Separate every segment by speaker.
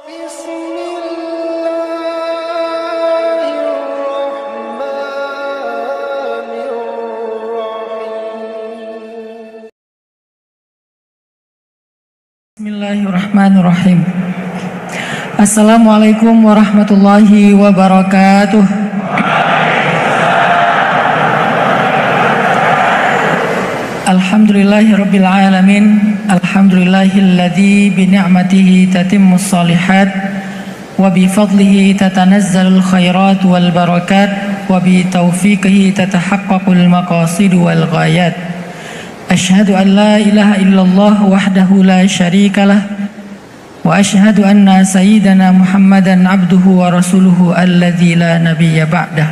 Speaker 1: Bismillahirrahmanirrahim. Assalamualaikum warahmatullahi wabarakatuh. Alhamdulillahirabbil alamin. Alhamdulillahilladzi bi ni'matihi tatimmus shalihat wa bi fadlihi tatanazzalul khairat wal barakat wa bi taufiqihi tatahaqqaqul maqasid wal ghayat. Asyhadu an la ilaha illallah wahdahu la syarikalah wa asyhadu anna sayyidana Muhammadan abduhu wa rasuluhu alladzi la nabiyya ba'dah.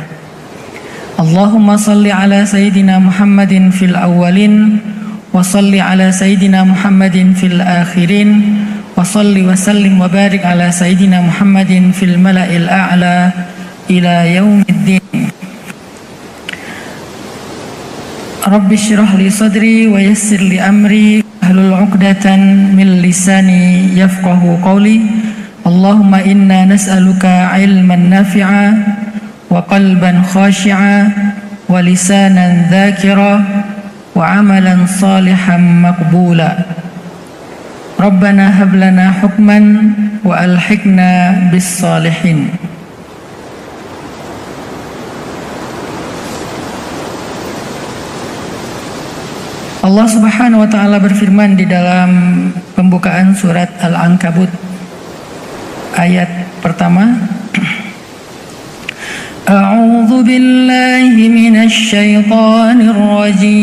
Speaker 1: Allahumma salli ala sayyidina Muhammadin fil awwalin wa salli ala sayyidina Muhammadin fil akhirin wa salli wa sallim wa barik ala sayyidina Muhammadin fil mala'il a'la ila yaumiddin. Rabbi syrah li sadri wa yassir li amri ahlul 'uqdatan min lisani yafqahu qawli. Allahumma inna nas'aluka ilman nafi'a wa qalban khashi'a wa lisanan dzakira wa amalan salihan maqbula. Rabbana hab lana hukman wa alhiqna bis salihin. Allah Subhanahu wa taala berfirman di dalam pembukaan surat Al-Ankabut ayat pertama. A'udzu billahi minasy syaithanir rajim.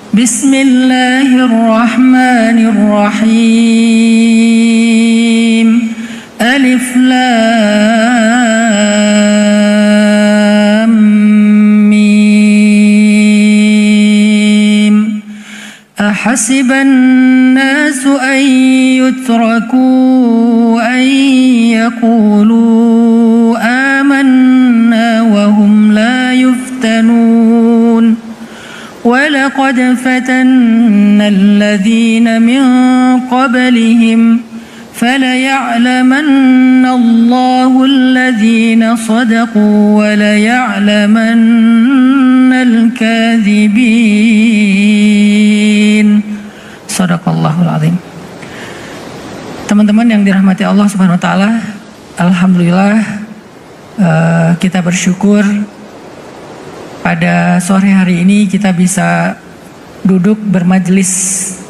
Speaker 1: Bismillahirrahmanirrahim. Alif lam mim. Ahasiban nasu an yutraku an yaqulu amanna wa hum la yuftanun. Walaqad fatanna alladhina min qablihim falaya'lamanna Allahu alladhina sadaqu wa laya'lamanna al-kadhibin. Shadaqallahul azim. Teman-teman yang dirahmati Allah Subhanahu wa taala, alhamdulillah kita bersyukur pada sore hari ini kita bisa duduk bermajelis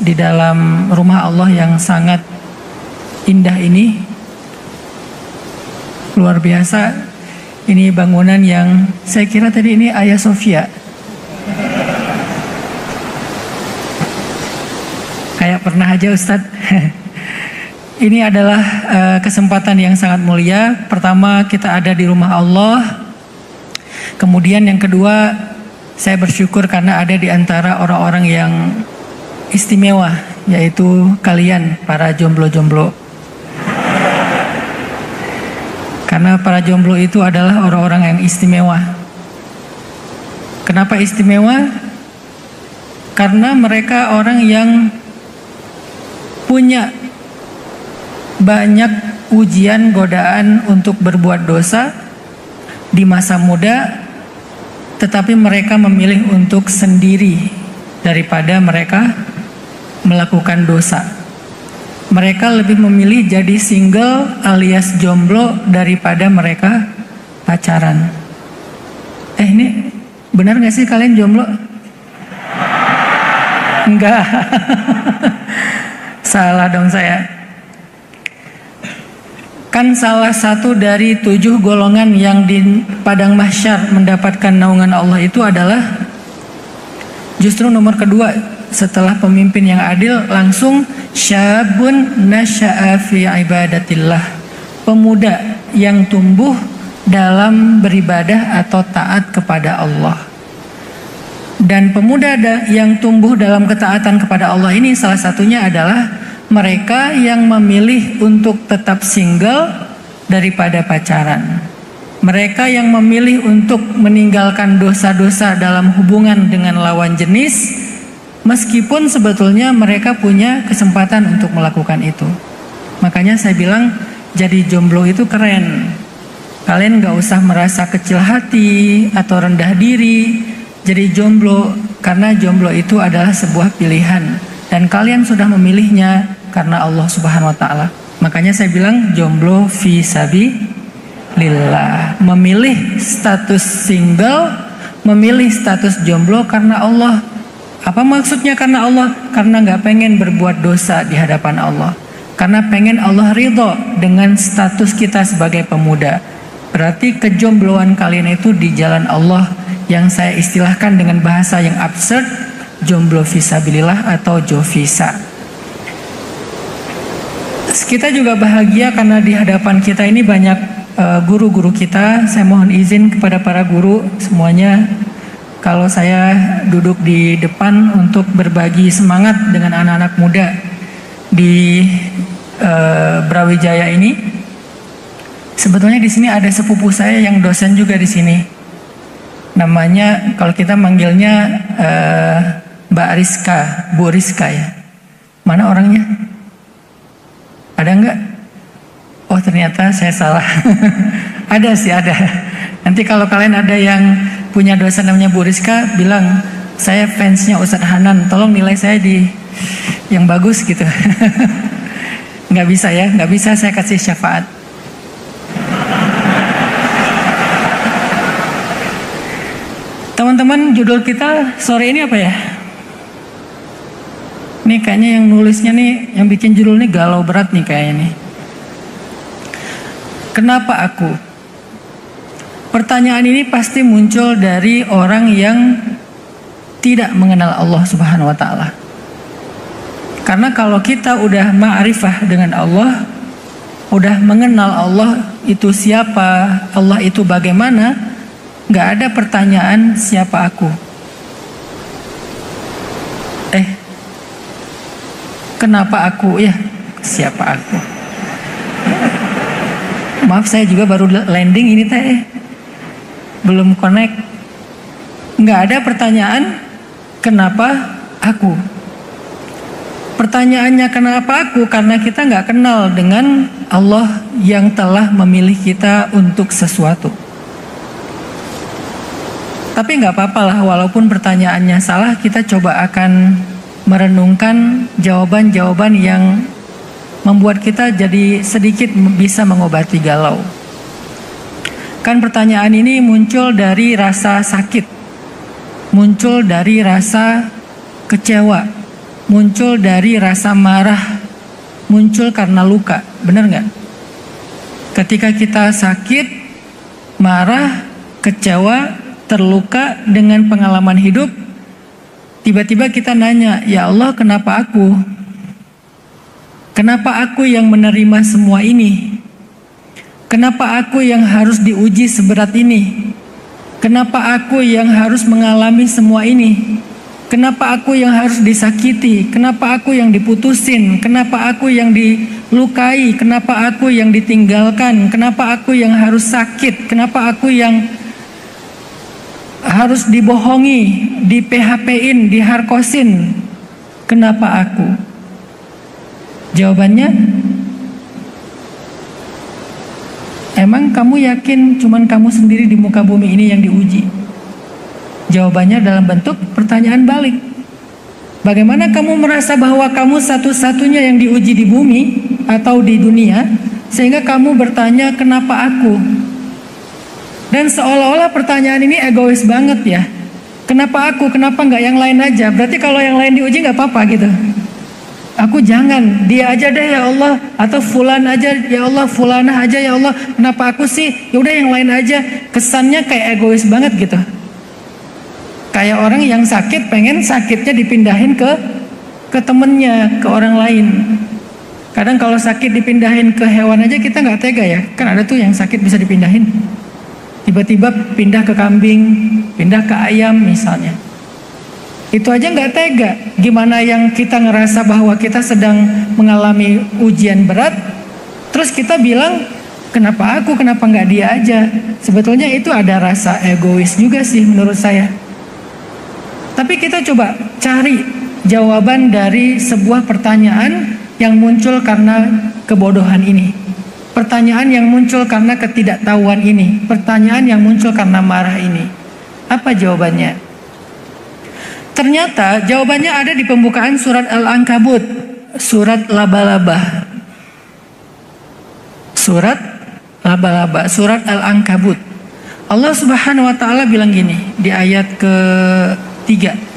Speaker 1: di dalam rumah Allah yang sangat indah ini. Luar biasa. Ini bangunan yang saya kira tadi ini Hagia Sophia. Kayak pernah aja Ustadz. Ini adalah kesempatan yang sangat mulia. Pertama, kita ada di rumah Allah. Kemudian yang kedua, saya bersyukur karena ada di antara orang-orang yang istimewa, yaitu kalian para jomblo-jomblo. Karena para jomblo itu adalah orang-orang yang istimewa. Kenapa istimewa? Karena mereka orang yang punya banyak ujian, godaan untuk berbuat dosa di masa muda, tetapi mereka memilih untuk sendiri daripada mereka melakukan dosa. Mereka lebih memilih jadi single alias jomblo daripada mereka pacaran. Ini benar gak sih kalian jomblo? Enggak. Salah dong saya. Kan salah satu dari 7 golongan yang di padang mahsyar mendapatkan naungan Allah itu adalah justru nomor kedua setelah pemimpin yang adil, langsung syabun nasya'a fi ibadatillah, pemuda yang tumbuh dalam beribadah atau taat kepada Allah. Dan pemuda yang tumbuh dalam ketaatan kepada Allah ini salah satunya adalah mereka yang memilih untuk tetap single daripada pacaran. Mereka yang memilih untuk meninggalkan dosa-dosa dalam hubungan dengan lawan jenis Meskipun sebetulnya mereka punya kesempatan untuk melakukan itu. Makanya saya bilang jadi jomblo itu keren. Kalian gak usah merasa kecil hati atau rendah diri. Jadi jomblo, karena jomblo itu adalah sebuah pilihan. Dan kalian sudah memilihnya karena Allah Subhanahu wa Ta'ala. Makanya saya bilang jomblo fi sabilillah. Memilih status single, memilih status jomblo karena Allah. Apa maksudnya karena Allah? Karena gak pengen berbuat dosa di hadapan Allah. Karena pengen Allah ridho dengan status kita sebagai pemuda. Berarti kejombloan kalian itu di jalan Allah, yang saya istilahkan dengan bahasa yang absurd, jomblo fisabilillah atau jovisa. Kita juga bahagia karena di hadapan kita ini banyak guru-guru kita. Saya mohon izin kepada para guru semuanya, kalau saya duduk di depan untuk berbagi semangat dengan anak-anak muda di Brawijaya ini. Sebetulnya di sini ada sepupu saya yang dosen juga di sini. Namanya kalau kita manggilnya Mbak Rizka, Bu Rizka ya. Mana orangnya? Ada nggak? Oh ternyata saya salah. Ada sih, ada. Nanti kalau kalian ada yang punya dosen namanya Bu Rizka, bilang saya fansnya Ustadz Hanan, tolong nilai saya di yang bagus gitu. Nggak bisa ya, nggak bisa saya kasih syafaat. Teman-teman, judul kita sore ini apa ya? Ini kayaknya yang nulisnya nih, yang bikin judul ini galau berat nih kayaknya nih. Kenapa aku? Pertanyaan ini pasti muncul dari orang yang tidak mengenal Allah Subhanahu wa Ta'ala. Karena kalau kita udah ma'rifah dengan Allah, udah mengenal Allah itu siapa, Allah itu bagaimana, gak ada pertanyaan siapa aku. Kenapa aku? Ya, siapa aku? Maaf, saya juga baru landing ini teh, belum connect. Gak ada pertanyaan kenapa aku. Pertanyaannya kenapa aku? Karena kita gak kenal dengan Allah yang telah memilih kita untuk sesuatu. Tapi nggak apa-apa lah, walaupun pertanyaannya salah, kita coba akan merenungkan jawaban-jawaban yang membuat kita jadi sedikit bisa mengobati galau. Kan pertanyaan ini muncul dari rasa sakit, muncul dari rasa kecewa, muncul dari rasa marah, muncul karena luka, benar nggak? Ketika kita sakit, marah, kecewa, terluka dengan pengalaman hidup, tiba-tiba kita nanya, ya Allah, kenapa aku? Kenapa aku yang menerima semua ini? Kenapa aku yang harus diuji seberat ini? Kenapa aku yang harus mengalami semua ini? Kenapa aku yang harus disakiti? Kenapa aku yang diputusin? Kenapa aku yang dilukai? Kenapa aku yang ditinggalkan? Kenapa aku yang harus sakit? Kenapa aku yang harus dibohongi, di PHP-in, diharkosin? Kenapa aku? Jawabannya, emang kamu yakin cuman kamu sendiri di muka bumi ini yang diuji? Jawabannya dalam bentuk pertanyaan balik. Bagaimana kamu merasa bahwa kamu satu-satunya yang diuji di bumi atau di dunia, sehingga kamu bertanya kenapa aku? Dan seolah-olah pertanyaan ini egois banget ya. Kenapa aku? Kenapa nggak yang lain aja? Berarti kalau yang lain diuji nggak apa-apa gitu. Aku jangan, dia aja deh ya Allah, atau fulan aja ya Allah, fulanah aja ya Allah. Kenapa aku sih? Ya udah yang lain aja. Kesannya kayak egois banget gitu. Kayak orang yang sakit pengen sakitnya dipindahin ke temennya, ke orang lain. Kadang kalau sakit dipindahin ke hewan aja kita nggak tega ya. Kan ada tuh yang sakit bisa dipindahin. Tiba-tiba pindah ke kambing, pindah ke ayam misalnya. Itu aja nggak tega. Gimana yang kita ngerasa bahwa kita sedang mengalami ujian berat, terus kita bilang, kenapa aku, kenapa nggak dia aja? Sebetulnya itu ada rasa egois juga sih menurut saya. Tapi kita coba cari jawaban dari sebuah pertanyaan yang muncul karena kebodohan ini. Pertanyaan yang muncul karena ketidaktahuan ini. Pertanyaan yang muncul karena marah ini. Apa jawabannya? Ternyata jawabannya ada di pembukaan surat Al-Ankabut, surat laba-laba. Surat laba-laba, surat Al-Ankabut. Allah Subhanahu wa taala bilang gini di ayat ke-3.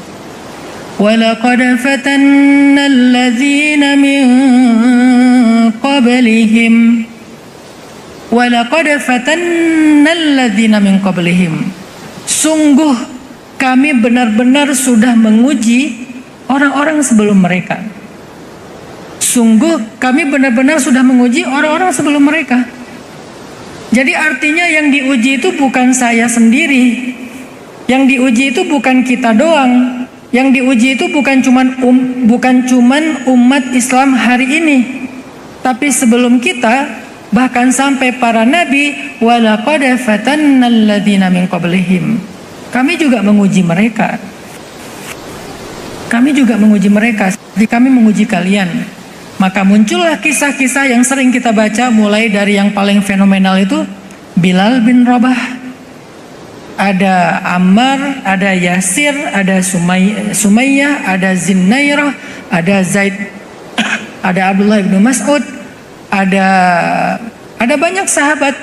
Speaker 1: وَلَقَدْ فَتَنَّا الَّذِينَ مِنْ قَبْلِهِمْ وَلَقَدْ فَتَنَّا الَّذِينَ مِنْ قَبْلِهِمْ. Sungguh kami benar-benar sudah menguji orang-orang sebelum mereka. Sungguh kami benar-benar sudah menguji orang-orang sebelum mereka. Jadi artinya yang diuji itu bukan saya sendiri. Yang diuji itu bukan kita doang. Yang diuji itu bukan cuman umat Islam hari ini. Tapi sebelum kita, bahkan sampai para nabi, walaqad fatannal ladzina min qablihim. Kami juga menguji mereka. Kami juga menguji mereka. Jadi kami menguji kalian. Maka muncullah kisah-kisah yang sering kita baca, mulai dari yang paling fenomenal itu Bilal bin Rabah, ada Ammar, ada Yasir, ada Sumayyah, ada Zinnairah, ada Zaid, ada Abdullah bin Mas'ud, ada banyak sahabat.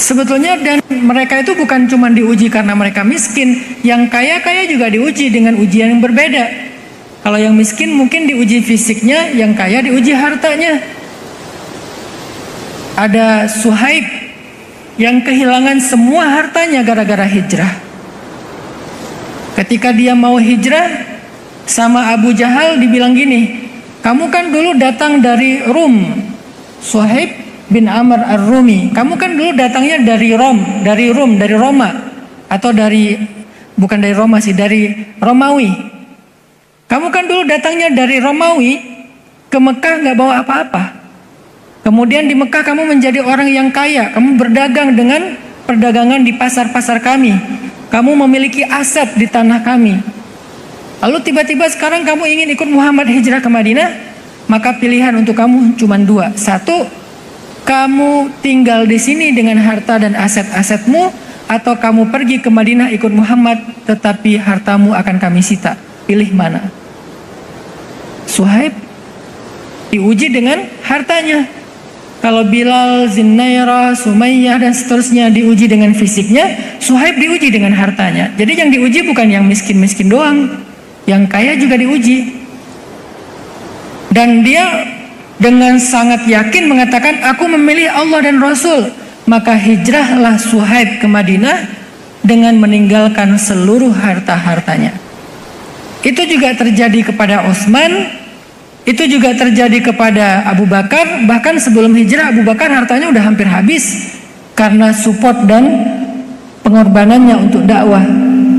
Speaker 1: Sebetulnya dan mereka itu bukan cuma diuji karena mereka miskin, yang kaya-kaya juga diuji dengan ujian yang berbeda. Kalau yang miskin mungkin diuji fisiknya, yang kaya diuji hartanya. Ada Suhaib yang kehilangan semua hartanya gara-gara hijrah. Ketika dia mau hijrah, sama Abu Jahal dibilang gini, kamu kan dulu datang dari Rum. Suhaib bin Amr ar-Rumi, kamu kan dulu datangnya dari Rum, dari Roma, atau bukan dari Roma sih, dari Romawi. Kamu kan dulu datangnya dari Romawi ke Mekah nggak bawa apa-apa. Kemudian di Mekah kamu menjadi orang yang kaya. Kamu berdagang dengan perdagangan di pasar-pasar kami. Kamu memiliki aset di tanah kami. Lalu tiba-tiba sekarang kamu ingin ikut Muhammad hijrah ke Madinah. Maka pilihan untuk kamu cuma dua. Satu, kamu tinggal di sini dengan harta dan aset-asetmu. Atau kamu pergi ke Madinah ikut Muhammad, tetapi hartamu akan kami sita. Pilih mana? Suhaib diuji dengan hartanya. Kalau Bilal, Zinnairah, Sumayyah dan seterusnya diuji dengan fisiknya, Suhaib diuji dengan hartanya. Jadi yang diuji bukan yang miskin-miskin doang, yang kaya juga diuji. Dan dia dengan sangat yakin mengatakan, aku memilih Allah dan Rasul. Maka hijrahlah Suhaib ke Madinah dengan meninggalkan seluruh harta-hartanya. Itu juga terjadi kepada Utsman. Itu juga terjadi kepada Abu Bakar. Bahkan sebelum hijrah Abu Bakar hartanya udah hampir habis karena support dan pengorbanannya untuk dakwah.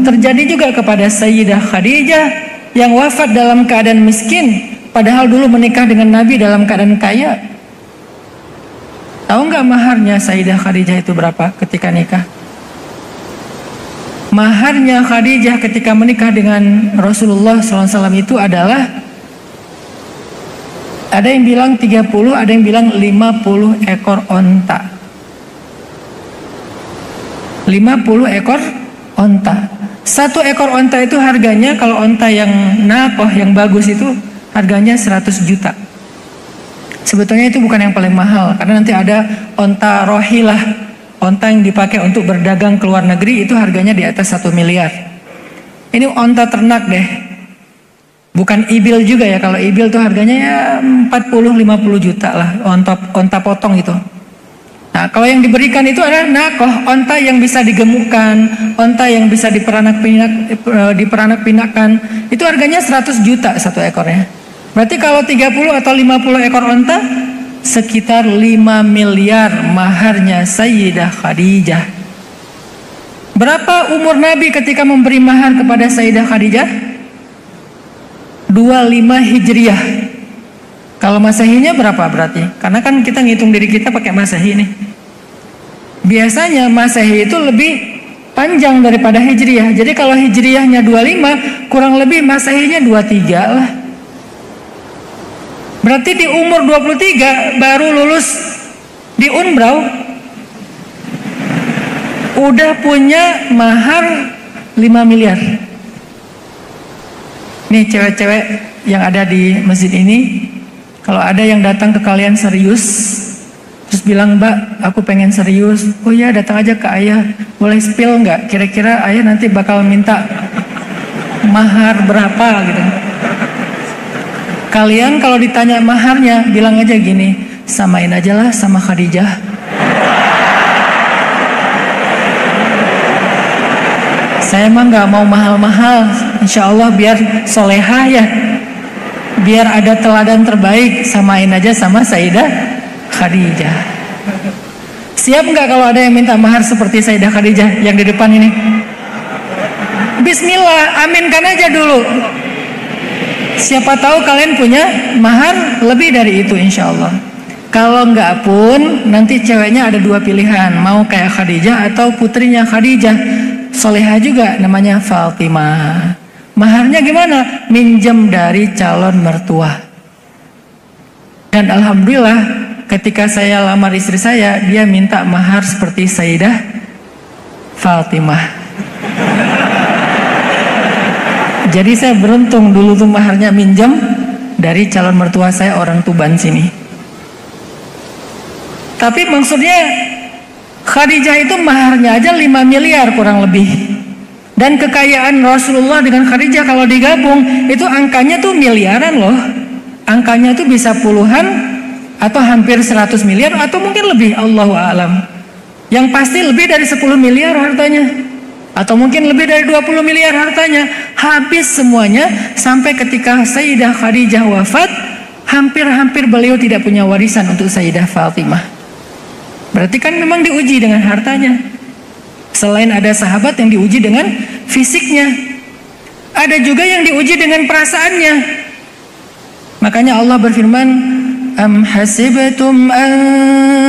Speaker 1: Terjadi juga kepada Sayyidah Khadijah yang wafat dalam keadaan miskin, padahal dulu menikah dengan Nabi dalam keadaan kaya. Tahu nggak maharnya Sayyidah Khadijah itu berapa ketika nikah? Maharnya Khadijah ketika menikah dengan Rasulullah SAW itu adalah, ada yang bilang 30, ada yang bilang 50 ekor onta. 50 ekor onta. Satu ekor onta itu harganya, kalau onta yang nakoh yang bagus itu harganya 100 juta. Sebetulnya itu bukan yang paling mahal, karena nanti ada onta rohilah, onta yang dipakai untuk berdagang ke luar negeri, itu harganya di atas 1 miliar. Ini onta ternak deh. Bukan ibil juga ya, kalau ibil tuh harganya ya 40-50 juta lah, onta potong itu. Nah kalau yang diberikan itu adalah nakoh, onta yang bisa digemukkan, onta yang bisa diperanak-pinakkan, itu harganya 100 juta satu ekornya. Berarti kalau 30 atau 50 ekor onta, sekitar 5 miliar maharnya Sayyidah Khadijah. Berapa umur Nabi ketika memberi mahar kepada Sayyidah Khadijah? 25 Hijriah. Kalau Masehinya berapa berarti? Karena kan kita ngitung diri kita pakai Masehi nih. Biasanya Masehi itu lebih panjang daripada Hijriyah. Jadi kalau Hijriyahnya 25, kurang lebih Masehinya 23 lah. Berarti di umur 23 baru lulus di Unbrau, udah punya mahar 5 miliar. Nih cewek-cewek yang ada di masjid ini, kalau ada yang datang ke kalian serius, terus bilang, Mbak, aku pengen serius. Oh ya, datang aja ke ayah. Boleh spill nggak? Kira-kira ayah nanti bakal minta mahar berapa gitu. Kalian kalau ditanya maharnya, bilang aja gini, samain aja lah sama Khadijah. Saya mah nggak mau mahal-mahal, insya Allah biar solehah ya, biar ada teladan terbaik, samain aja sama Sayyidah Khadijah. Siap nggak kalau ada yang minta mahar seperti Sayyidah Khadijah yang di depan ini? Bismillah, aminkan aja dulu. Siapa tahu kalian punya mahar lebih dari itu insya Allah. Kalau nggak pun, nanti ceweknya ada dua pilihan, mau kayak Khadijah atau putrinya Khadijah, solehah juga, namanya Fatimah. Maharnya gimana? Minjem dari calon mertua. Dan alhamdulillah, ketika saya lamar istri saya, dia minta mahar seperti Sayyidah Fatimah. Jadi saya beruntung dulu tuh maharnya minjem dari calon mertua saya, orang Tuban sini. Tapi maksudnya Khadijah itu maharnya aja 5 miliar kurang lebih. Dan kekayaan Rasulullah dengan Khadijah kalau digabung itu angkanya tuh miliaran loh. Angkanya tuh bisa puluhan atau hampir 100 miliar atau mungkin lebih, Allahu a'lam. Yang pasti lebih dari 10 miliar hartanya. Atau mungkin lebih dari 20 miliar hartanya. Habis semuanya sampai ketika Sayyidah Khadijah wafat, hampir-hampir beliau tidak punya warisan untuk Sayyidah Fatimah. Berarti kan memang diuji dengan hartanya. Selain ada sahabat yang diuji dengan fisiknya, ada juga yang diuji dengan perasaannya. Makanya Allah berfirman, Am hasibatum an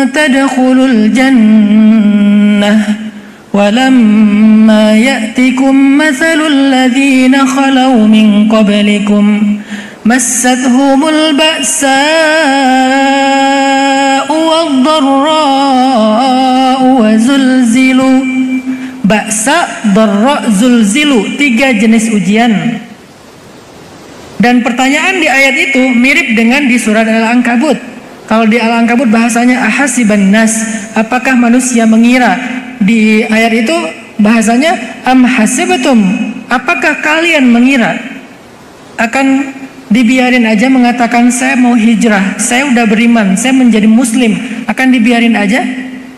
Speaker 1: tadkhulul jannah walamma ya'tikum mathalul ladzina khalau min qablikum massathumul ba'sa'u wad-dharra'u wa zulzilu. Ba'sa, dharra, zulzilu, 3 jenis ujian. Dan pertanyaan di ayat itu mirip dengan di surat Al-Ankabut. Kalau di Al-Ankabut bahasanya ahasiban nas, apakah manusia mengira? Di ayat itu bahasanya am hasibatum, apakah kalian mengira akan dibiarin aja mengatakan saya mau hijrah, saya udah beriman, saya menjadi muslim, akan dibiarin aja?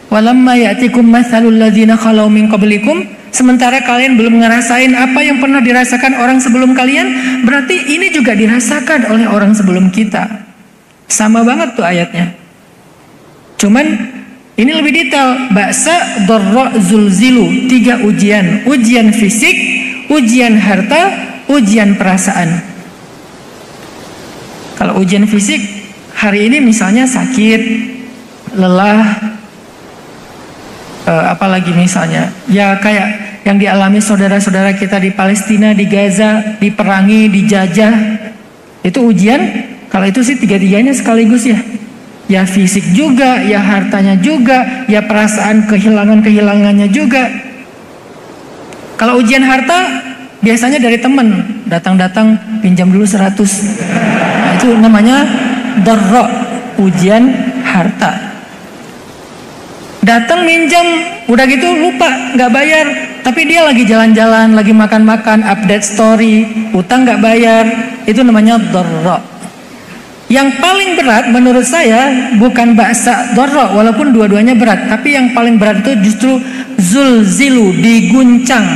Speaker 1: Walamma ya'tikum mathalul ladzina khalau min qablikum, sementara kalian belum ngerasain apa yang pernah dirasakan orang sebelum kalian, berarti ini juga dirasakan oleh orang sebelum kita. Sama banget tuh ayatnya. Cuman ini lebih detail. Ba'sa, dharra, zulzilu, 3 ujian. Ujian fisik, ujian harta, ujian perasaan. Kalau ujian fisik, hari ini misalnya sakit, lelah, apalagi misalnya ya kayak yang dialami saudara-saudara kita di Palestina, di Gaza, diperangi, dijajah, itu ujian. Kalau itu sih 3-tiganya sekaligus ya. Ya fisik juga, ya hartanya juga, ya perasaan kehilangannya juga. Kalau ujian harta biasanya dari teman, datang pinjam dulu 100. Nah, itu namanya dharra, ujian harta. Datang minjam, udah gitu lupa, nggak bayar. Tapi dia lagi jalan-jalan, lagi makan-makan, update story, utang nggak bayar. Itu namanya dharra. Yang paling berat menurut saya bukan ba'sa, dharra, walaupun dua-duanya berat. Tapi yang paling berat itu justru zulzilu, diguncang.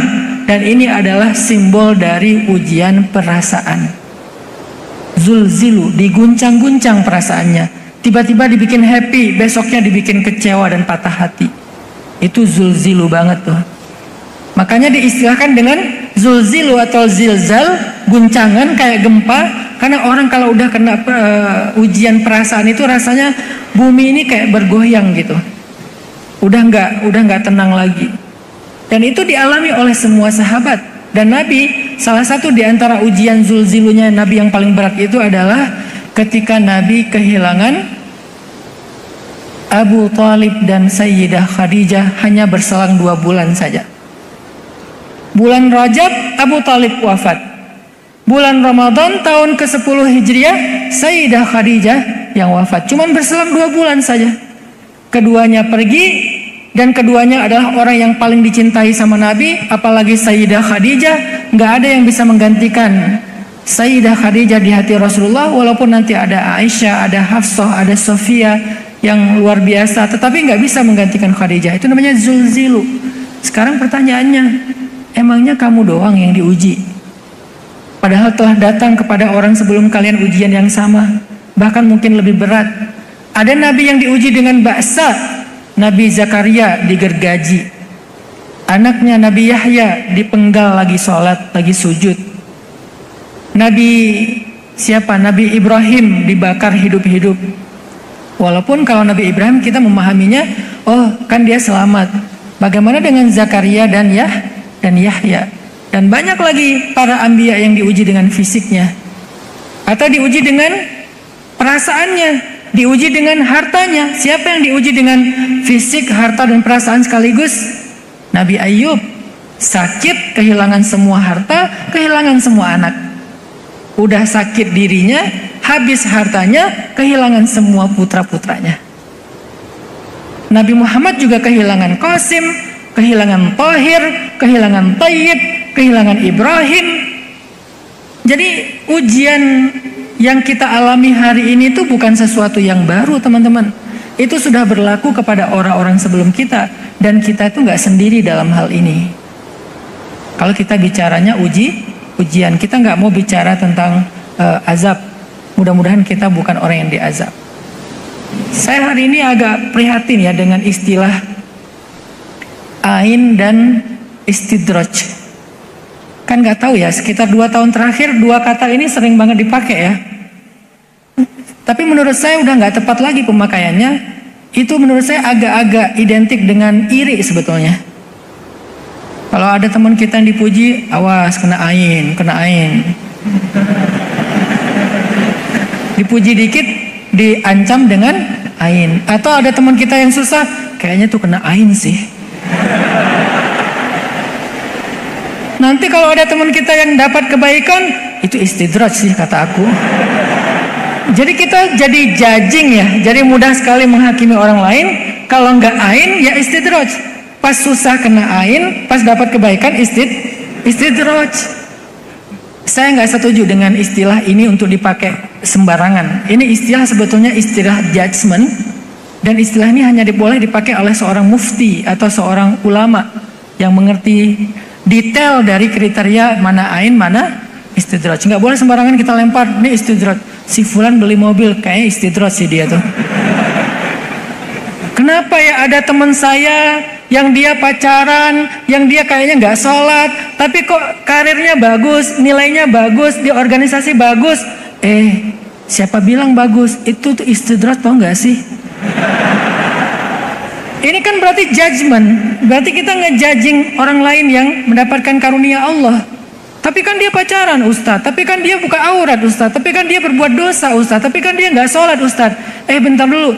Speaker 1: Dan ini adalah simbol dari ujian perasaan. Zulzilu, diguncang-guncang perasaannya. Tiba-tiba dibikin happy, besoknya dibikin kecewa dan patah hati. Itu zulzilu banget tuh. Makanya diistilahkan dengan zulzilu atau zilzal, guncangan kayak gempa. Karena orang kalau udah kena ujian perasaan itu rasanya bumi ini kayak bergoyang gitu. Udah nggak tenang lagi. Dan itu dialami oleh semua sahabat. Dan Nabi, salah satu di antara ujian zulzilunya Nabi yang paling berat itu adalah ketika Nabi kehilangan Abu Thalib dan Sayyidah Khadijah hanya berselang 2 bulan saja. Bulan Rajab Abu Thalib wafat. Bulan Ramadan tahun ke-10 Hijriah Sayyidah Khadijah yang wafat. Cuman berselang 2 bulan saja. Keduanya pergi dan keduanya adalah orang yang paling dicintai sama Nabi. Apalagi Sayyidah Khadijah, nggak ada yang bisa menggantikan Sayyidah Khadijah di hati Rasulullah. Walaupun nanti ada Aisyah, ada Hafsah, ada Sofia yang luar biasa, tetapi nggak bisa menggantikan Khadijah. Itu namanya zulzilu. Sekarang pertanyaannya, emangnya kamu doang yang diuji? Padahal telah datang kepada orang sebelum kalian ujian yang sama, bahkan mungkin lebih berat. Ada nabi yang diuji dengan ba'sa. Nabi Zakaria digergaji. Anaknya Nabi Yahya dipenggal lagi sholat, lagi sujud. Nabi siapa? Nabi Ibrahim dibakar hidup-hidup. Walaupun kalau Nabi Ibrahim kita memahaminya, oh kan dia selamat. Bagaimana dengan Zakaria dan Yahya? Dan banyak lagi para anbiya yang diuji dengan fisiknya, atau diuji dengan perasaannya, diuji dengan hartanya. Siapa yang diuji dengan fisik, harta, dan perasaan sekaligus? Nabi Ayub, sakit, kehilangan semua harta, kehilangan semua anak. Udah sakit dirinya, habis hartanya, kehilangan semua putra-putranya. Nabi Muhammad juga kehilangan Qasim, kehilangan Tahir, kehilangan Tayyib, kehilangan Ibrahim. Jadi ujian yang kita alami hari ini itu bukan sesuatu yang baru, teman-teman. Itu sudah berlaku kepada orang-orang sebelum kita, dan kita itu nggak sendiri dalam hal ini. Kalau kita bicaranya ujian, kita nggak mau bicara tentang azab. Mudah-mudahan kita bukan orang yang diazab. Saya hari ini agak prihatin ya dengan istilah ain dan istidraj. Kan nggak tahu ya, sekitar 2 tahun terakhir 2 kata ini sering banget dipakai ya. Tapi menurut saya udah nggak tepat lagi pemakaiannya. Itu menurut saya agak-agak identik dengan iri sebetulnya. Kalau ada teman kita yang dipuji, awas kena ain. Dipuji dikit, diancam dengan ain. Atau ada teman kita yang susah, kayaknya tuh kena ain sih. Nanti kalau ada teman kita yang dapat kebaikan, itu istidraj sih kata aku. Jadi kita jadi judging ya, jadi mudah sekali menghakimi orang lain. Kalau nggak ain ya istidraj. Pas susah kena ain, pas dapat kebaikan istidraj. Saya nggak setuju dengan istilah ini untuk dipakai sembarangan. Ini istilah sebetulnya istilah judgment, dan istilah ini hanya boleh dipakai oleh seorang mufti atau seorang ulama yang mengerti detail dari kriteria mana ain, mana istidraj. Nggak boleh sembarangan kita lempar, ini istidraj. Si fulan beli mobil, kayaknya istidraj sih dia tuh. Kenapa ya ada teman saya yang dia pacaran, yang dia kayaknya nggak sholat, tapi kok karirnya bagus, nilainya bagus, di organisasi bagus. Siapa bilang bagus? Itu tuh istidraj, tau nggak sih? Ini kan berarti judgment. Berarti kita ngejudging orang lain yang mendapatkan karunia Allah. Tapi kan dia pacaran Ustadz, tapi kan dia buka aurat Ustadz, tapi kan dia berbuat dosa Ustadz, tapi kan dia nggak sholat Ustadz. Bentar dulu,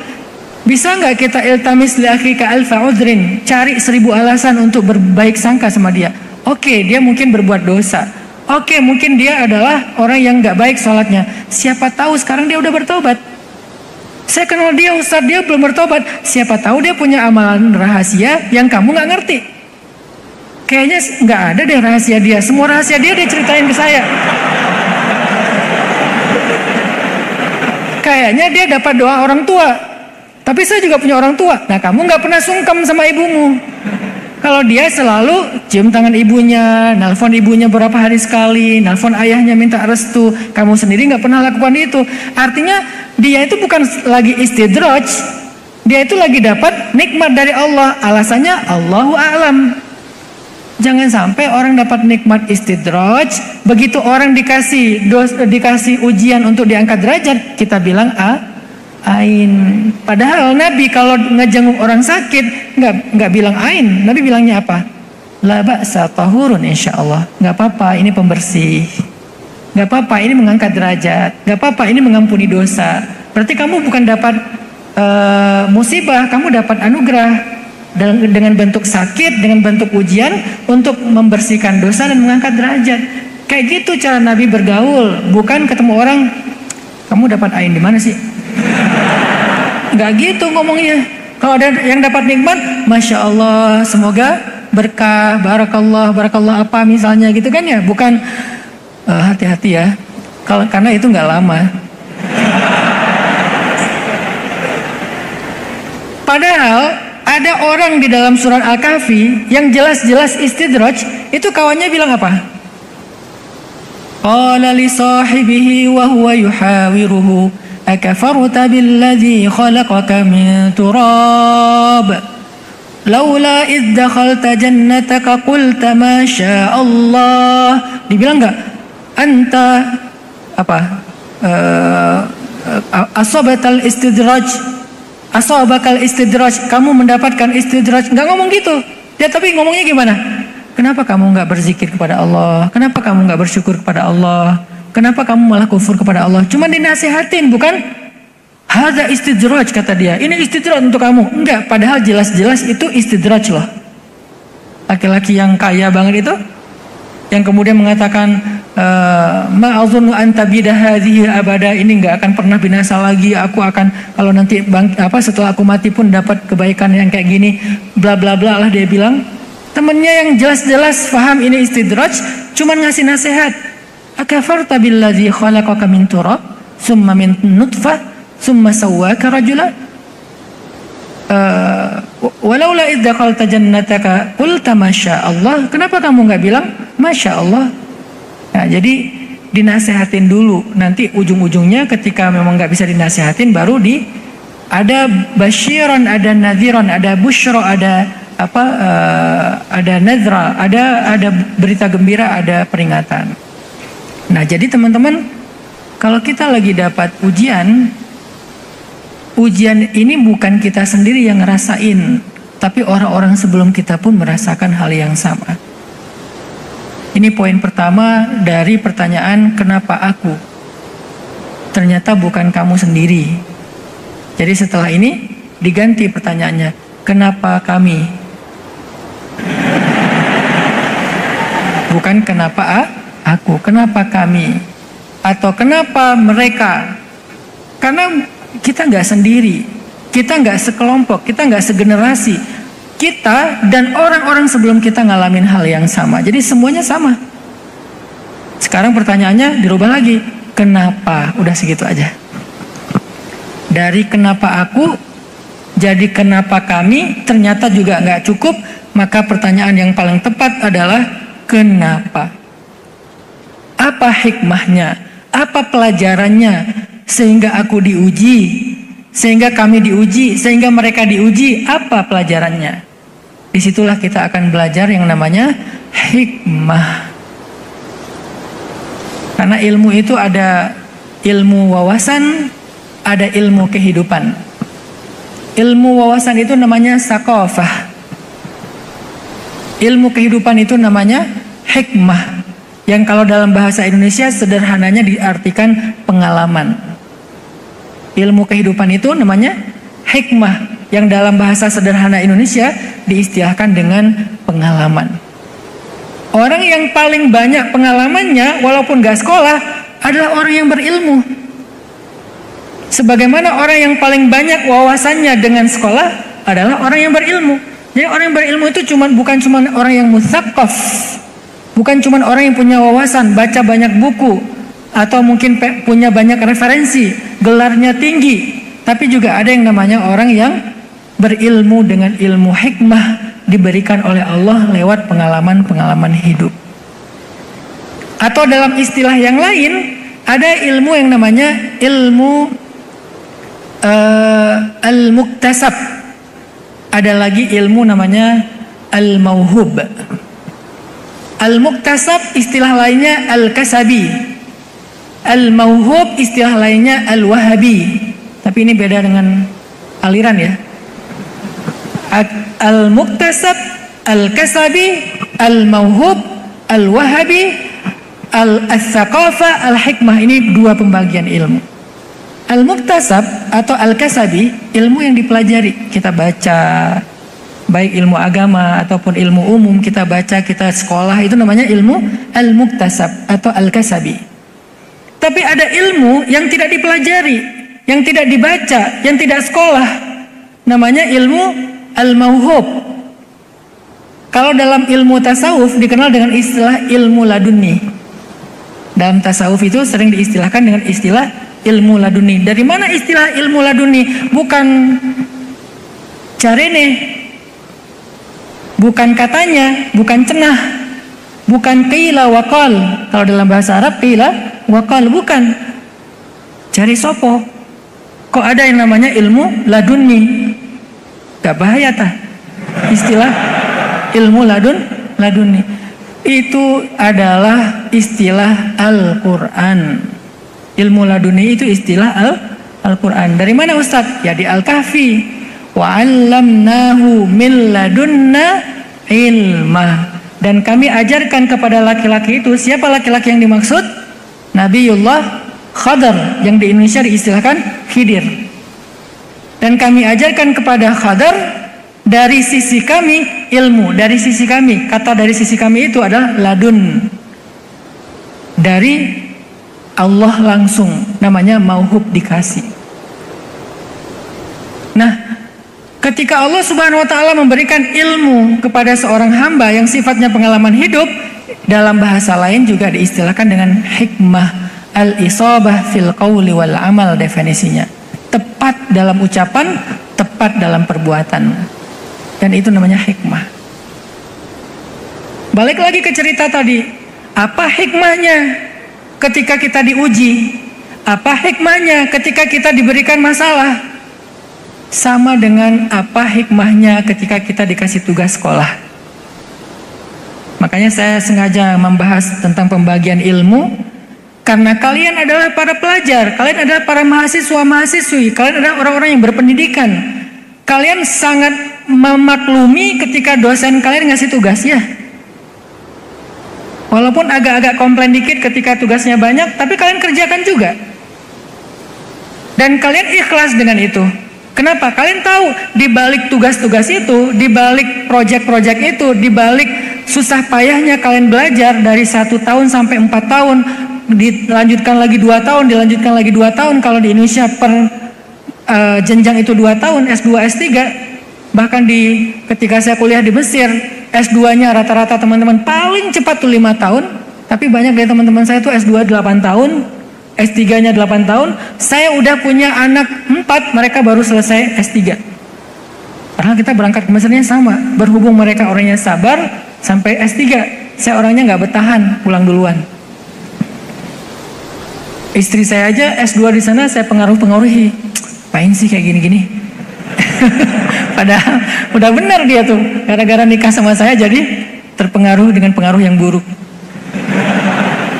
Speaker 1: bisa nggak kita iltamis li akhika alfa udrin, cari 1000 alasan untuk berbaik sangka sama dia. Oke, dia mungkin berbuat dosa. Oke, mungkin dia adalah orang yang nggak baik sholatnya. Siapa tahu sekarang dia udah bertobat. Saya kenal dia Ustadz, dia belum bertobat. Siapa tahu dia punya amalan rahasia yang kamu nggak ngerti. Kayaknya nggak ada deh rahasia dia. Semua rahasia dia ceritain ke saya. Kayaknya dia dapat doa orang tua. Tapi saya juga punya orang tua. Nah, kamu nggak pernah sungkem sama ibumu. Kalau dia selalu cium tangan ibunya, nelpon ibunya berapa hari sekali, nelpon ayahnya minta restu, kamu sendiri nggak pernah lakukan itu. Artinya dia itu bukan lagi istidraj, dia itu lagi dapat nikmat dari Allah. Alasannya Allahu a'lam. Jangan sampai orang dapat nikmat istidraj, begitu orang dikasih ujian untuk diangkat derajat, kita bilang ain. Padahal Nabi kalau ngejenguk orang sakit nggak bilang ain. Nabi bilangnya apa? La ba'sa tahurun insyaallah. Nggak apa-apa, ini pembersih. Nggak apa-apa, ini mengangkat derajat. Nggak apa-apa, ini mengampuni dosa. Berarti kamu bukan dapat musibah, kamu dapat anugerah dengan bentuk sakit, dengan bentuk ujian untuk membersihkan dosa dan mengangkat derajat. Kayak gitu cara Nabi bergaul, bukan ketemu orang, kamu dapat ain di mana sih? Nggak gitu ngomongnya. Kalau ada yang dapat nikmat, Masya Allah, semoga berkah, barakallah apa misalnya gitu kan ya. Bukan hati-hati ya, karena itu nggak lama. Padahal ada orang di dalam surat Al-Kahfi yang jelas-jelas istidraj, itu kawannya bilang apa? Qala li sahibihi wa huwa yuhawiruhu akafarta billadhi khalaqaka min turab laula id dakhalta jannataka qulta ma syaa Allah. Dibilang enggak? Anta apa? Asabatal istidraj. Asabakal istidraj, kamu mendapatkan istidraj. Enggak ngomong gitu. Ya tapi ngomongnya gimana? Kenapa kamu enggak berzikir kepada Allah? Kenapa kamu enggak bersyukur kepada Allah? Kenapa kamu malah kufur kepada Allah? Cuma dinasihatin, bukan? Hadza istidraj kata dia. Ini istidraj untuk kamu. Enggak, padahal jelas-jelas itu istidraj loh. Laki-laki yang kaya banget itu, yang kemudian mengatakan ma'azunnu an tabida hadhihi abada, ini enggak akan pernah binasa lagi. Aku akan kalau nanti setelah aku mati pun dapat kebaikan yang kayak gini, bla bla bla lah dia bilang. Temennya yang jelas-jelas paham ini istidraj, cuman ngasih nasihat. Akafarta billadzi khalaqaka min turab, summa min nutfah, summa sawwaka rajula. Walaula idz dakhalta jannataka qulta masya Allah. Kenapa kamu nggak bilang masya Allah? Nah, jadi dinasehatin dulu. Nanti ujung-ujungnya ketika memang nggak bisa dinasehatin, baru ada basyiran, ada nadhiran, ada busyra, ada ada nadra, ada berita gembira, ada peringatan. Nah, jadi teman-teman, kalau kita lagi dapat ujian ini bukan kita sendiri yang ngerasain, tapi orang-orang sebelum kita pun merasakan hal yang sama. Ini poin pertama dari pertanyaan kenapa aku? Ternyata bukan kamu sendiri. Jadi setelah ini diganti pertanyaannya, kenapa kami? Bukan kenapa aku, kenapa kami? Atau kenapa mereka? Karena kita nggak sendiri, kita nggak sekelompok, kita nggak segenerasi. Kita dan orang-orang sebelum kita ngalamin hal yang sama. Jadi semuanya sama. Sekarang pertanyaannya dirubah lagi. Kenapa? Udah segitu aja. Dari kenapa aku jadi kenapa kami ternyata juga nggak cukup. Maka pertanyaan yang paling tepat adalah kenapa? Apa hikmahnya? Apa pelajarannya? Sehingga aku diuji, sehingga kami diuji, sehingga mereka diuji. Apa pelajarannya? Disitulah kita akan belajar yang namanya hikmah. Karena ilmu itu ada ilmu wawasan, ada ilmu kehidupan. Ilmu wawasan itu namanya saqafah. Ilmu kehidupan itu namanya hikmah. Yang kalau dalam bahasa Indonesia sederhananya diartikan pengalaman. Ilmu kehidupan itu namanya hikmah. Yang dalam bahasa sederhana Indonesia diistilahkan dengan pengalaman. Orang yang paling banyak pengalamannya walaupun gak sekolah adalah orang yang berilmu. Sebagaimana orang yang paling banyak wawasannya dengan sekolah adalah orang yang berilmu. Jadi orang yang berilmu itu bukan cuma orang yang mutsaqaf, bukan cuma orang yang punya wawasan, baca banyak buku, atau mungkin punya banyak referensi, gelarnya tinggi, tapi juga ada yang namanya orang yang berilmu dengan ilmu hikmah diberikan oleh Allah lewat pengalaman-pengalaman hidup. Atau dalam istilah yang lain, ada ilmu yang namanya ilmu al-muktasab. Ada lagi ilmu namanya al-mauhub. Al-muktasab istilah lainnya al-kasabi. Al-mauhub istilah lainnya al-wahabi. Tapi ini beda dengan aliran ya. Al-muktasab, al-kasabi, al-mauhub, al-wahabi, al-thaqafah, al-hikmah. Ini 2 pembagian ilmu. Al-muktasab atau al-kasabi, ilmu yang dipelajari, kita baca, baik ilmu agama ataupun ilmu umum, kita baca, kita sekolah, itu namanya ilmu al-muktasab atau al-kasabi. Tapi ada ilmu yang tidak dipelajari, yang tidak dibaca, yang tidak sekolah, namanya ilmu al-mauhub. Kalau dalam ilmu tasawuf dikenal dengan istilah ilmu laduni. Dalam tasawuf itu sering diistilahkan dengan istilah ilmu laduni. Dari mana istilah ilmu laduni? Bukan carene, bukan katanya, bukan cenah, bukan qila wa qal. Kalau dalam bahasa Arab qila wa qal, bukan. Cari sopo. Kok ada yang namanya ilmu laduni? Gak bahaya tah istilah ilmu laduni? Itu adalah istilah Al-Quran. Ilmu laduni itu istilah Al-Quran. Dari mana Ustaz? Ya di Al-Kahfi. Wa 'allamnahu min ladunna ilma. Dan kami ajarkan kepada laki-laki itu. Siapa laki-laki yang dimaksud? Nabiullah Khadar, yang di Indonesia diistilahkan Khidir. Dan kami ajarkan kepada Khadar dari sisi kami ilmu, dari sisi kami. Kata dari sisi kami itu adalah ladun, dari Allah langsung, namanya mauhub, dikasih. Nah, ketika Allah Subhanahu wa taala memberikan ilmu kepada seorang hamba yang sifatnya pengalaman hidup, dalam bahasa lain juga diistilahkan dengan hikmah, al-isabah fil qawli wal amal, definisinya. Tepat dalam ucapan, tepat dalam perbuatan. Dan itu namanya hikmah. Balik lagi ke cerita tadi. Apa hikmahnya ketika kita diuji? Apa hikmahnya ketika kita diberikan masalah? Sama dengan apa hikmahnya ketika kita dikasih tugas sekolah. Makanya saya sengaja membahas tentang pembagian ilmu, karena kalian adalah para pelajar, kalian adalah para mahasiswa-mahasiswi, kalian adalah orang-orang yang berpendidikan. Kalian sangat memaklumi ketika dosen kalian ngasih tugas, ya. Walaupun agak-agak komplain dikit ketika tugasnya banyak, tapi kalian kerjakan juga. Dan kalian ikhlas dengan itu. Kenapa? Kalian tahu di balik tugas-tugas itu, di balik proyek-proyek itu, di balik susah payahnya kalian belajar dari 1 tahun sampai 4 tahun, dilanjutkan lagi 2 tahun, dilanjutkan lagi 2 tahun. Kalau di Indonesia per jenjang itu 2 tahun, S2, S3. Bahkan ketika saya kuliah di Mesir, S2-nya rata-rata teman-teman paling cepat tuh 5 tahun. Tapi banyak dari teman-teman saya tuh S2 8 tahun, S3-nya 8 tahun. Saya udah punya anak 4, mereka baru selesai S3. Padahal kita berangkat ke Mesirnya sama. Berhubung mereka orangnya sabar, sampai S3. Saya orangnya gak bertahan, pulang duluan. Istri saya aja S2 di sana saya pengaruhi. Apain sih kayak gini-gini? Padahal udah benar dia tuh, gara-gara nikah sama saya jadi terpengaruh dengan pengaruh yang buruk.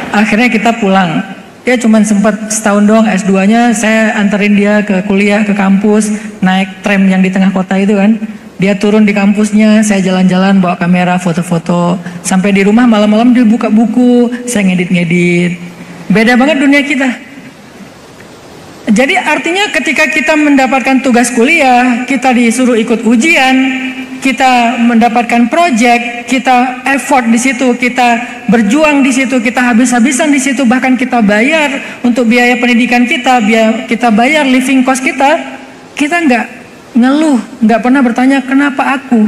Speaker 1: Akhirnya kita pulang. Dia cuma sempat setahun doang S2-nya, saya anterin dia ke kuliah, ke kampus, naik tram yang di tengah kota itu kan. Dia turun di kampusnya, saya jalan-jalan bawa kamera, foto-foto. Sampai di rumah malam-malam dia buka buku, saya ngedit-ngedit. Beda banget dunia kita. Jadi artinya ketika kita mendapatkan tugas kuliah, kita disuruh ikut ujian, kita mendapatkan proyek, kita effort di situ, kita berjuang di situ, kita habis-habisan di situ, bahkan kita bayar untuk biaya pendidikan kita, kita bayar living cost kita nggak ngeluh, nggak pernah bertanya kenapa aku.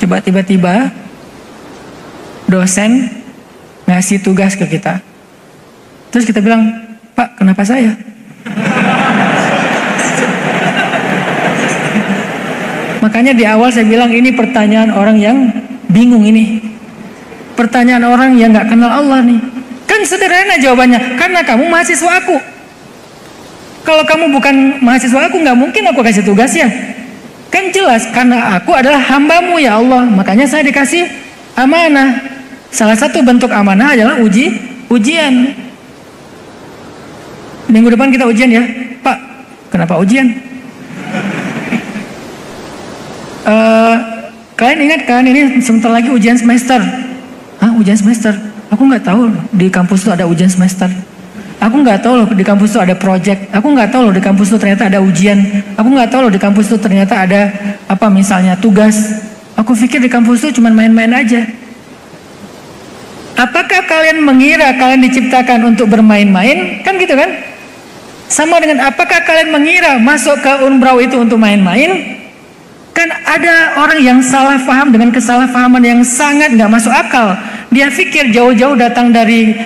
Speaker 1: Coba tiba-tiba dosen ngasih tugas ke kita, terus kita bilang, Pak, kenapa saya? Makanya di awal saya bilang ini pertanyaan orang yang bingung ini. Pertanyaan orang yang gak kenal Allah nih. Kan sederhana jawabannya, karena kamu mahasiswa aku. Kalau kamu bukan mahasiswa aku, gak mungkin aku kasih tugas ya. Kan jelas, karena aku adalah hambamu ya Allah. Makanya saya dikasih amanah. Salah satu bentuk amanah adalah ujian. Minggu depan kita ujian ya. Pak, kenapa ujian? Kalian ingat kan ini sebentar lagi ujian semester? Hah, ujian semester? Aku nggak tahu di kampus itu ada ujian semester. Aku nggak tahu loh di kampus itu ada project. Aku nggak tahu loh di kampus itu ternyata ada ujian. Aku nggak tahu loh di kampus itu ternyata ada apa misalnya tugas. Aku pikir di kampus itu cuma main-main aja. Apakah kalian mengira kalian diciptakan untuk bermain-main? Kan gitu kan? Sama dengan apakah kalian mengira masuk ke Unbrau itu untuk main-main? Kan ada orang yang salah paham dengan kesalahpahaman yang sangat nggak masuk akal. Dia pikir jauh-jauh datang dari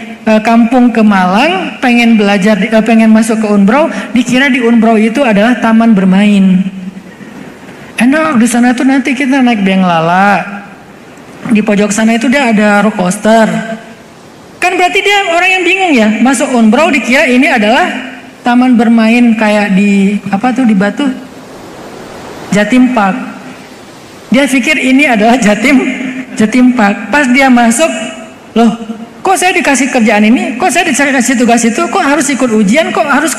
Speaker 1: kampung ke Malang, pengen belajar, pengen masuk ke Unbrau, dikira di Unbrau itu adalah taman bermain. Enak di sana tuh nanti kita naik biang lala. Di pojok sana itu dia ada roller coaster. Kan berarti dia orang yang bingung ya, masuk Unbrau dikira ini adalah taman bermain kayak di apa tuh di Batu, Jatim Park. Dia pikir ini adalah Jatim Park. Pas dia masuk, loh, kok saya dikasih kerjaan ini? Kok saya dikasih tugas itu? Kok harus ikut ujian? Kok harus?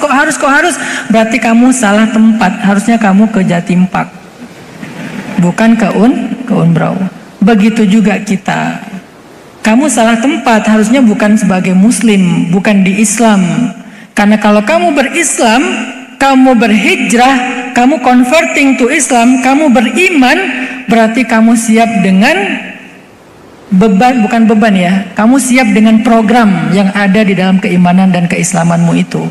Speaker 1: Berarti kamu salah tempat. Harusnya kamu ke Jatim Park, bukan ke Unbrau. Begitu juga kita. Kamu salah tempat. Harusnya bukan sebagai Muslim, bukan di Islam. Karena kalau kamu berislam, kamu berhijrah, kamu converting to Islam, kamu beriman, berarti kamu siap dengan beban, bukan beban ya, kamu siap dengan program yang ada di dalam keimanan dan keislamanmu itu.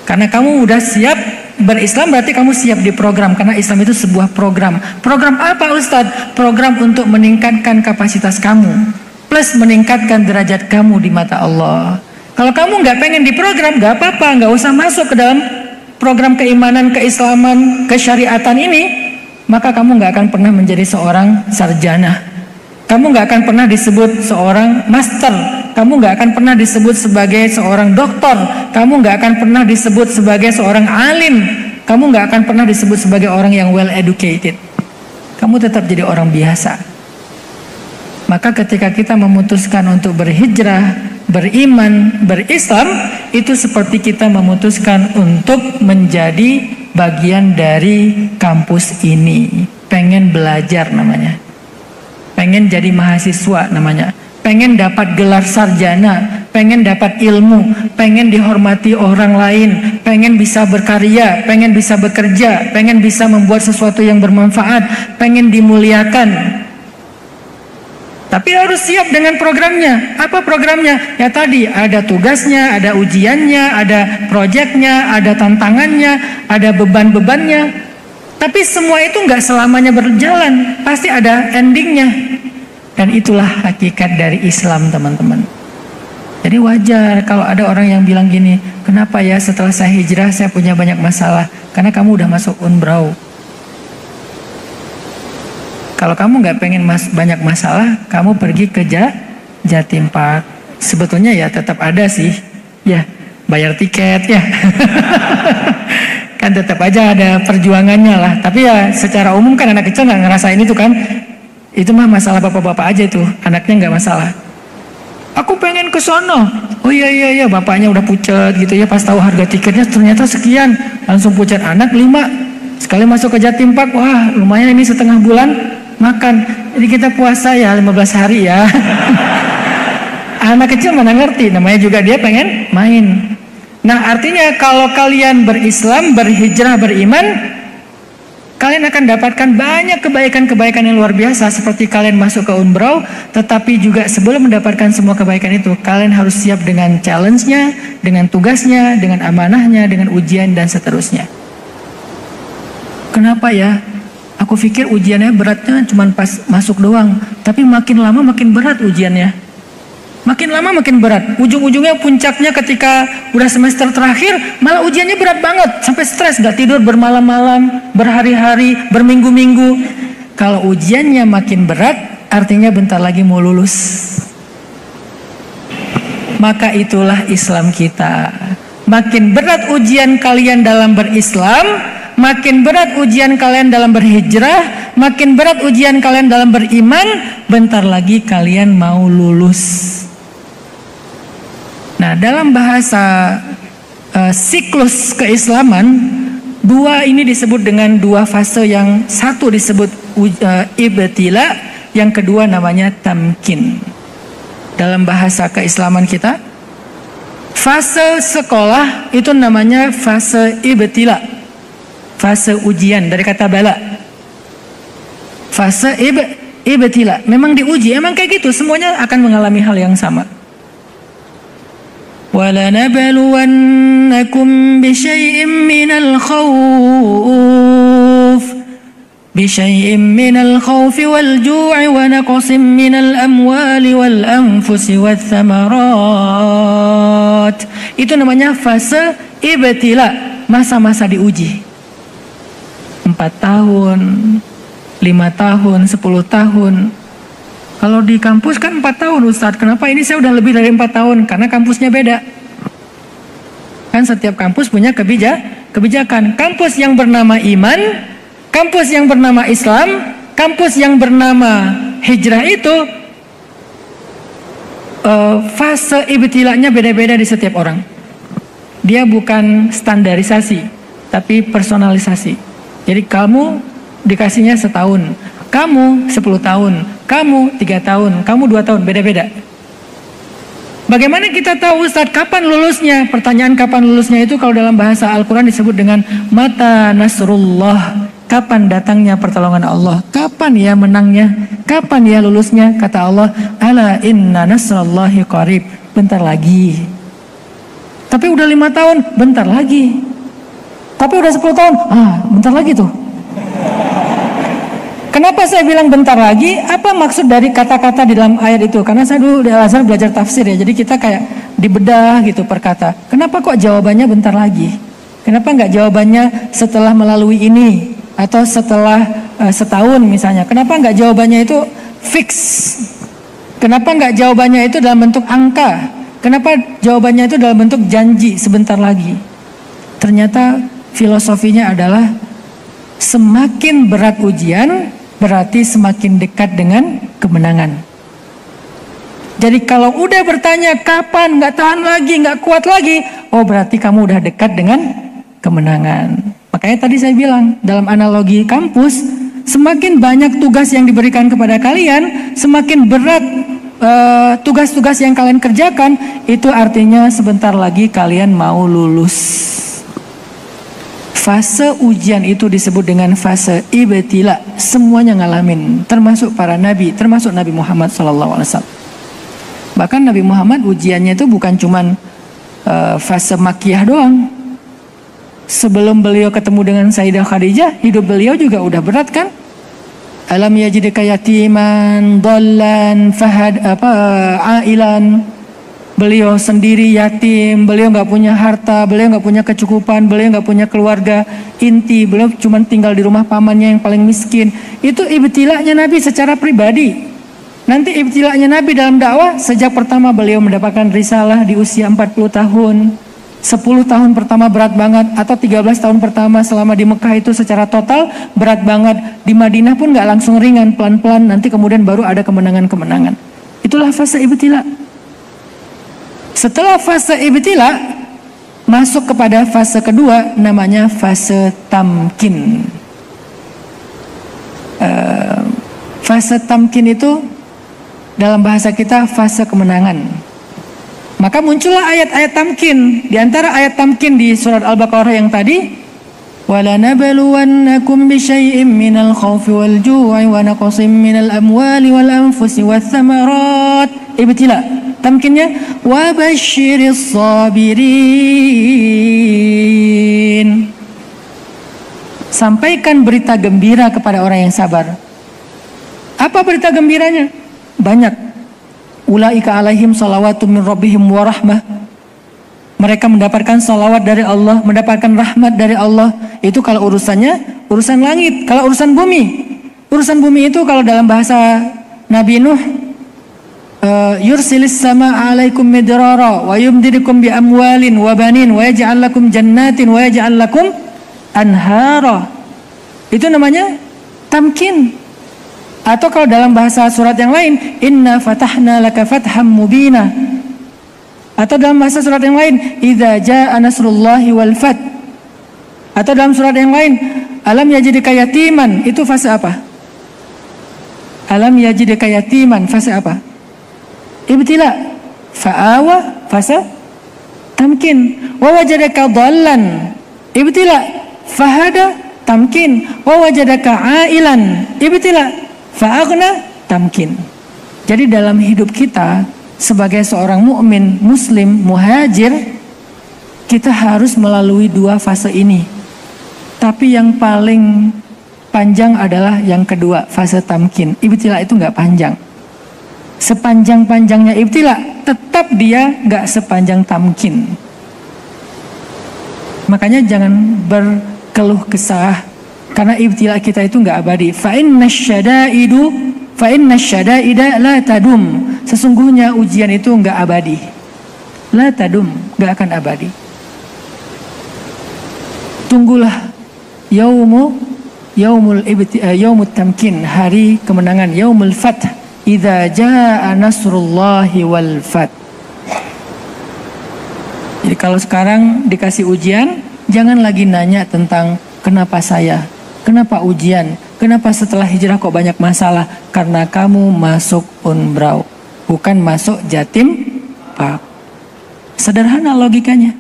Speaker 1: Karena kamu udah siap berislam, berarti kamu siap di program, karena Islam itu sebuah program. Program apa Ustadz? Program untuk meningkatkan kapasitas kamu, plus meningkatkan derajat kamu di mata Allah. Kalau kamu nggak pengen di program, nggak apa-apa, nggak usah masuk ke dalam program keimanan, keislaman, kesyariatan ini, maka kamu nggak akan pernah menjadi seorang sarjana. Kamu nggak akan pernah disebut seorang master. Kamu nggak akan pernah disebut sebagai seorang doktor. Kamu nggak akan pernah disebut sebagai seorang alim. Kamu nggak akan pernah disebut sebagai orang yang well educated. Kamu tetap jadi orang biasa. Maka ketika kita memutuskan untuk berhijrah, beriman, berislam, itu seperti kita memutuskan untuk menjadi bagian dari kampus ini. Pengen belajar namanya. Pengen jadi mahasiswa namanya. Pengen dapat gelar sarjana, pengen dapat ilmu, pengen dihormati orang lain, pengen bisa berkarya, pengen bisa bekerja, pengen bisa membuat sesuatu yang bermanfaat, pengen dimuliakan. Tapi harus siap dengan programnya. Apa programnya? Ya tadi, ada tugasnya, ada ujiannya, ada proyeknya, ada tantangannya, ada beban-bebannya. Tapi semua itu nggak selamanya berjalan, pasti ada endingnya. Dan itulah hakikat dari Islam, teman-teman. Jadi wajar kalau ada orang yang bilang gini, kenapa ya setelah saya hijrah saya punya banyak masalah? Karena kamu udah masuk Unbrau. Kalau kamu nggak pengen banyak masalah, kamu pergi ke Jatim Park. Sebetulnya ya tetap ada sih, ya bayar tiket ya. Kan tetap aja ada perjuangannya lah. Tapi ya secara umum kan anak kecil nggak ngerasain itu kan. Itu mah masalah bapak-bapak aja itu, anaknya nggak masalah. Aku pengen ke sono. Oh iya, bapaknya udah pucat gitu ya. Pas tahu harga tiketnya ternyata sekian, langsung pucat. Anak 5 sekali masuk ke Jatim Park, wah lumayan ini setengah bulan makan. Jadi kita puasa ya 15 hari ya. Anak kecil mana ngerti, namanya juga dia pengen main. Nah artinya kalau kalian berislam, berhijrah, beriman, kalian akan dapatkan banyak kebaikan-kebaikan yang luar biasa. Seperti kalian masuk ke Unbrau, tetapi juga sebelum mendapatkan semua kebaikan itu, kalian harus siap dengan challenge-nya, dengan tugasnya, dengan amanahnya, dengan ujian dan seterusnya. Kenapa ya? Aku pikir ujiannya beratnya cuma pas masuk doang, tapi makin lama makin berat ujiannya. Makin lama makin berat. Ujung-ujungnya puncaknya ketika udah semester terakhir, malah ujiannya berat banget. Sampai stres, gak tidur bermalam-malam, berhari-hari, berminggu-minggu. Kalau ujiannya makin berat, artinya bentar lagi mau lulus. Maka itulah Islam kita. Makin berat ujian kalian dalam berislam, makin berat ujian kalian dalam berhijrah, makin berat ujian kalian dalam beriman, bentar lagi kalian mau lulus. Nah, dalam bahasa siklus keislaman, dua ini disebut dengan dua fase, yang satu disebut ibtila, yang kedua namanya tamkin. Dalam bahasa keislaman kita, fase sekolah itu namanya fase ibtila, fase ujian, dari kata bala. Fase ibtila, memang diuji, emang kayak gitu, semuanya akan mengalami hal yang sama. وَلَنَبْلُوَنَّكُمْ بِشَيْءٍ مِّنَ الْخَوْفِ وَالْجُوعِ وَنَقْصٍ مِّنَ الْأَمْوَالِ وَالْأَنفُسِ وَالثَّمَرَاتِ. Itu namanya fase ibtila, masa-masa diuji. 4 tahun, 5 tahun, 10 tahun. Kalau di kampus kan 4 tahun Ustadz. Kenapa ini saya udah lebih dari 4 tahun? Karena kampusnya beda. Kan setiap kampus punya kebijakan. Kampus yang bernama iman, kampus yang bernama Islam, kampus yang bernama hijrah itu fase ibtilanya beda-beda di setiap orang. Dia bukan standarisasi, tapi personalisasi. Jadi kamu dikasihnya setahun, kamu 10 tahun, kamu 3 tahun, kamu 2 tahun, beda-beda. Bagaimana kita tahu Ustadz kapan lulusnya? Pertanyaan kapan lulusnya itu kalau dalam bahasa Al-Quran disebut dengan mata nasrullah. Kapan datangnya pertolongan Allah? Kapan ya menangnya? Kapan ya lulusnya? Kata Allah, ala inna nasrallahi qarib. Bentar lagi. Tapi udah 5 tahun, bentar lagi. Tapi udah 10 tahun, bentar lagi tuh. Kenapa saya bilang bentar lagi? Apa maksud dari kata-kata di dalam ayat itu? Karena saya dulu di Al-Azhar belajar tafsir ya, jadi kita kayak dibedah gitu per kata. Kenapa kok jawabannya bentar lagi? Kenapa nggak jawabannya setelah melalui ini? Atau setelah setahun misalnya? Kenapa nggak jawabannya itu fix? Kenapa nggak jawabannya itu dalam bentuk angka? Kenapa jawabannya itu dalam bentuk janji sebentar lagi? Ternyata filosofinya adalah semakin berat ujian, berarti semakin dekat dengan kemenangan. Jadi kalau udah bertanya kapan, nggak tahan lagi, nggak kuat lagi, oh berarti kamu udah dekat dengan kemenangan. Makanya tadi saya bilang, dalam analogi kampus, semakin banyak tugas yang diberikan kepada kalian, semakin berat tugas-tugas yang kalian kerjakan, itu artinya sebentar lagi kalian mau lulus. Fase ujian itu disebut dengan fase ibtila. Semuanya ngalamin, termasuk para nabi, termasuk Nabi Muhammad SAW. Bahkan Nabi Muhammad ujiannya itu bukan cuman fase makiyah doang. Sebelum beliau ketemu dengan Sayyidah Khadijah, hidup beliau juga udah berat kan? Alam yajidka yatiman dhallan ailan. Beliau sendiri yatim, beliau nggak punya harta, beliau nggak punya kecukupan, beliau nggak punya keluarga inti, beliau cuma tinggal di rumah pamannya yang paling miskin. Itu ibtilanya Nabi secara pribadi. Nanti ibtilanya Nabi dalam dakwah, sejak pertama beliau mendapatkan risalah di usia 40 tahun. 10 tahun pertama berat banget, atau 13 tahun pertama selama di Mekah itu secara total berat banget. Di Madinah pun nggak langsung ringan, pelan-pelan, nanti kemudian baru ada kemenangan-kemenangan. Itulah fase ibtila. Setelah fase ibtila, masuk kepada fase kedua, namanya fase tamkin. Fase tamkin itu dalam bahasa kita fase kemenangan. Maka muncullah ayat-ayat tamkin. Di antara ayat tamkin di surat Al-Baqarah yang tadi, وَلَنَبْلُوَنَّكُمْ بِشَيْءٍ مِّنَ الْخَوْفِ وَالْجُوعِ وَنَقْصٍ مِّنَ الْأَمْوَالِ وَالْأَنفُسِ وَالثَّمَرَاتِ. Ibtila. Tamkinnya wabasyiris sabirin. Sampaikan berita gembira kepada orang yang sabar. Apa berita gembiranya? Banyak. Ulaika alaihim salawatum min rabbihim wa rahmah. Mereka mendapatkan salawat dari Allah, mendapatkan rahmat dari Allah. Itu kalau urusannya urusan langit. Kalau urusan bumi itu kalau dalam bahasa Nabi Nuh, yursilis sama alaikum midrara wa yumdidukum bi amwalin wa banin wa yaj'al lakum jannatin wa yaj'al lakum anhara. Itu namanya tamkin. Atau kalau dalam bahasa surat yang lain, inna fatahna laka fatham mubina. Atau dalam bahasa surat yang lain, idza jaa nasrullahi wal fath. Atau dalam surat yang lain, alam yajidka yatiman. Itu fase apa? Alam yajidka yatiman, fase apa? Ibtila. Fa'awa, fase tamkin. Wa wajadaka dhallan, ibtila. Fahada, tamkin. Wa wajadaka ailan, ibtila. Fa'aghna, tamkin. Jadi dalam hidup kita sebagai seorang mukmin, muslim, muhajir, kita harus melalui dua fase ini. Tapi yang paling panjang adalah yang kedua, fase tamkin. Ibtila itu nggak panjang. Sepanjang-panjangnya ibtila, tetap dia nggak sepanjang tamkin. Makanya jangan berkeluh kesah, karena ibtila kita itu nggak abadi. Fa inna syada'ida la tadum. Sesungguhnya ujian itu nggak abadi. La tadum, nggak akan abadi. Tunggulah yaumut tamkin, hari kemenangan, yaumul fath. Idza jaa nasrullahi wal fath. Jadi kalau sekarang dikasih ujian, jangan lagi nanya tentang kenapa saya, kenapa ujian, kenapa setelah hijrah kok banyak masalah. Karena kamu masuk Unbrau, bukan masuk Jatim Pak. Sederhana logikanya.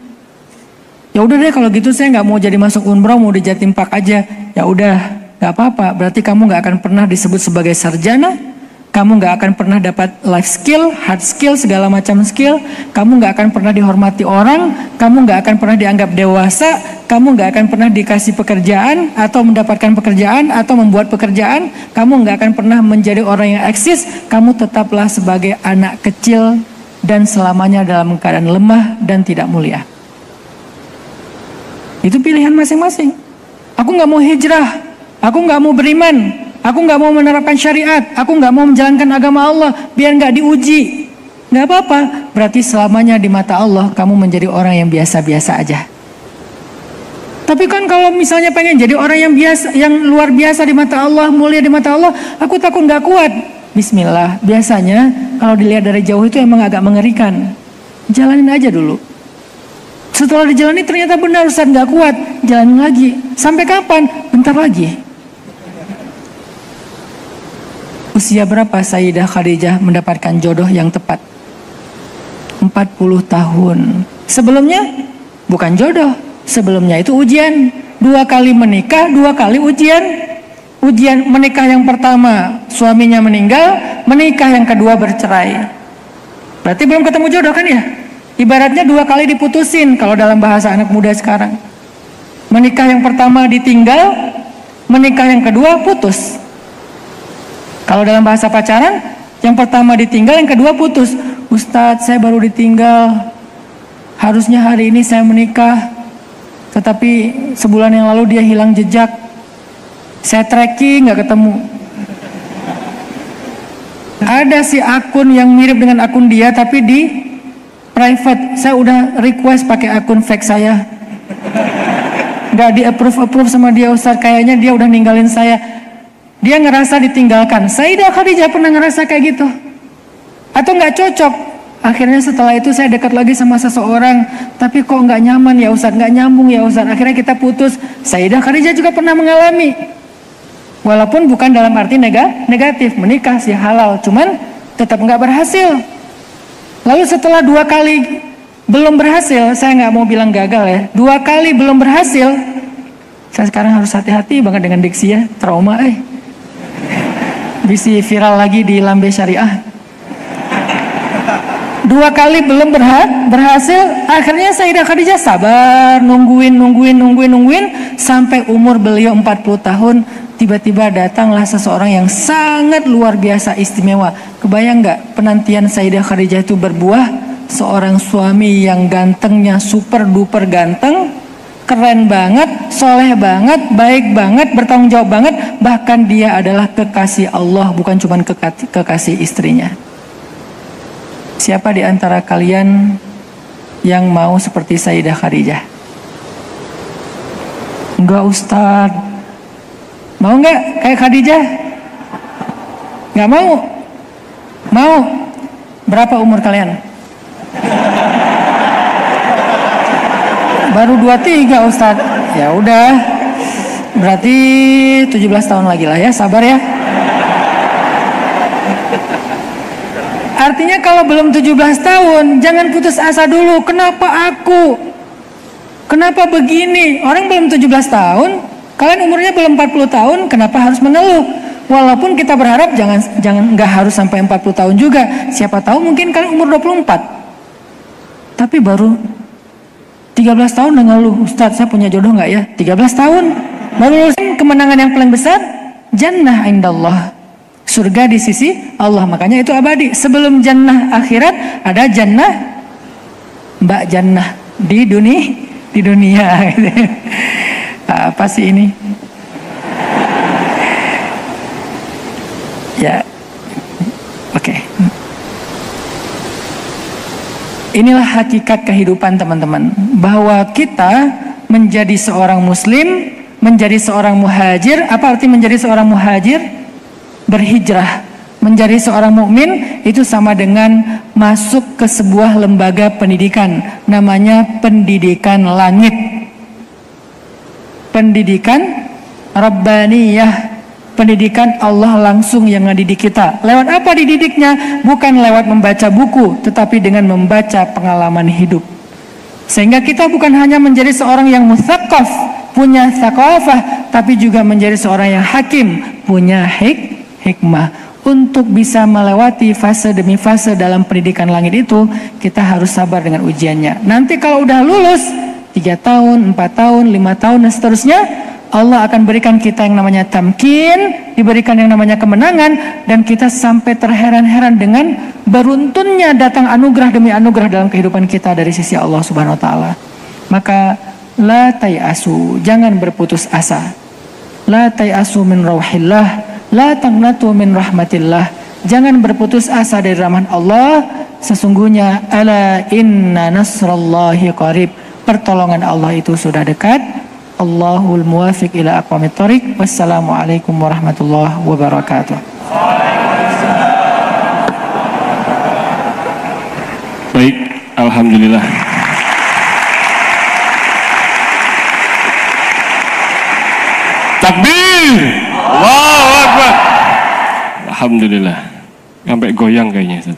Speaker 1: Ya udah deh kalau gitu saya nggak mau jadi masuk Unbrau, mau di Jatim Pak aja. Ya udah, nggak apa-apa. Berarti kamu nggak akan pernah disebut sebagai sarjana. Kamu nggak akan pernah dapat life skill, hard skill, segala macam skill. Kamu nggak akan pernah dihormati orang. Kamu nggak akan pernah dianggap dewasa. Kamu nggak akan pernah dikasih pekerjaan atau mendapatkan pekerjaan atau membuat pekerjaan. Kamu nggak akan pernah menjadi orang yang eksis. Kamu tetaplah sebagai anak kecil dan selamanya dalam keadaan lemah dan tidak mulia. Itu pilihan masing-masing. Aku nggak mau hijrah. Aku nggak mau beriman. Aku nggak mau menerapkan syariat, aku nggak mau menjalankan agama Allah, biar nggak diuji. Nggak apa-apa, berarti selamanya di mata Allah kamu menjadi orang yang biasa-biasa aja. Tapi kan kalau misalnya pengen jadi orang yang biasa, yang luar biasa di mata Allah, mulia di mata Allah, aku takut nggak kuat. Bismillah, biasanya kalau dilihat dari jauh itu emang agak mengerikan. Jalanin aja dulu. Setelah dijalani ternyata benar Ustaz nggak kuat, jalanin lagi. Sampai kapan? Bentar lagi. Usia berapa Sayyidah Khadijah mendapatkan jodoh yang tepat? 40 tahun. Sebelumnya bukan jodoh, sebelumnya itu ujian. 2 kali menikah, 2 kali ujian. Ujian menikah yang pertama suaminya meninggal, menikah yang kedua bercerai. Berarti belum ketemu jodoh kan ya? Ibaratnya 2 kali diputusin kalau dalam bahasa anak muda sekarang. Menikah yang pertama ditinggal, menikah yang kedua putus. Kalau dalam bahasa pacaran, yang pertama ditinggal, yang kedua putus. Ustadz, saya baru ditinggal. Harusnya hari ini saya menikah. Tetapi sebulan yang lalu dia hilang jejak. Saya tracking, gak ketemu. Ada si akun yang mirip dengan akun dia, tapi di private. Saya udah request pakai akun fake saya. Gak di approve sama dia Ustadz. Kayaknya dia udah ninggalin saya. Dia ngerasa ditinggalkan. Sayyidah Khadijah pernah ngerasa kayak gitu. Atau nggak cocok. Akhirnya setelah itu saya dekat lagi sama seseorang. Tapi kok nggak nyaman ya Ustadz, nggak nyambung ya Ustadz. Akhirnya kita putus. Sayyidah Khadijah juga pernah mengalami. Walaupun bukan dalam arti negatif. Menikah sih halal. Cuman tetap nggak berhasil. Lalu setelah 2 kali belum berhasil. Saya nggak mau bilang gagal ya. 2 kali belum berhasil. Saya sekarang harus hati-hati banget dengan diksi ya. Trauma bisa viral lagi di Lambe Syariah. 2 kali belum berhasil. Akhirnya Sayyidah Khadijah sabar, nungguin sampai umur beliau 40 tahun. Tiba-tiba datanglah seseorang yang sangat luar biasa istimewa. Kebayang nggak penantian Sayyidah Khadijah itu berbuah? Seorang suami yang gantengnya super duper ganteng, keren banget, soleh banget, baik banget, bertanggung jawab banget. Bahkan dia adalah kekasih Allah, bukan cuma kekasih istrinya. Siapa di antara kalian yang mau seperti Sayyidah Khadijah? Enggak Ustadz. Mau nggak kayak Khadijah? Nggak mau? Mau? Berapa umur kalian? Baru 23 Ustadz. Ya udah. Berarti 17 tahun lagi lah ya, sabar ya. Artinya kalau belum 17 tahun, jangan putus asa dulu. Kenapa aku? Kenapa begini? Orang belum 17 tahun, kalian umurnya belum 40 tahun, kenapa harus mengeluh? Walaupun kita berharap jangan nggak harus sampai 40 tahun juga. Siapa tahu mungkin kalian umur 24. Tapi baru 13 tahun udah ngeluh, Ustadz saya punya jodoh nggak ya? 13 tahun baru lulus. Kemenangan yang paling besar, jannah indallah, surga di sisi Allah. Makanya itu abadi. Sebelum jannah akhirat ada jannah mbak jannah di dunia. Apa sih ini? Ya, oke. Inilah hakikat kehidupan teman-teman, bahwa kita menjadi seorang muslim, menjadi seorang muhajir. Apa arti menjadi seorang muhajir? Berhijrah. Menjadi seorang mukmin itu sama dengan masuk ke sebuah lembaga pendidikan, namanya pendidikan langit, pendidikan Rabbaniyah, pendidikan Allah langsung yang ngedidik kita. Lewat apa dididiknya? Bukan lewat membaca buku, tetapi dengan membaca pengalaman hidup. Sehingga kita bukan hanya menjadi seorang yang mutsaqaf, punya tsaqafah, tapi juga menjadi seorang yang hakim, punya hikmah. Untuk bisa melewati fase demi fase dalam pendidikan langit itu, kita harus sabar dengan ujiannya. Nanti kalau udah lulus 3 tahun, 4 tahun, 5 tahun dan seterusnya, Allah akan berikan kita yang namanya tamkin, diberikan yang namanya kemenangan, dan kita sampai terheran-heran dengan beruntunnya datang anugerah demi anugerah dalam kehidupan kita dari sisi Allah Subhanahu wa taala. Maka la tayasu, jangan berputus asa. La tayasu min rauhillah, la taqnatu min rahmatillah. Jangan berputus asa dari rahmat Allah. Sesungguhnya ala inna nasrallahi qarib. Pertolongan Allah itu sudah dekat. Allahul muwafiq ila aqwamit thoriq. Wassalamualaikum warahmatullahi wabarakatuh.
Speaker 2: Baik, alhamdulillah. Takbir. Allahu Akbar. Alhamdulillah. Sampai goyang kayaknya, Ustaz.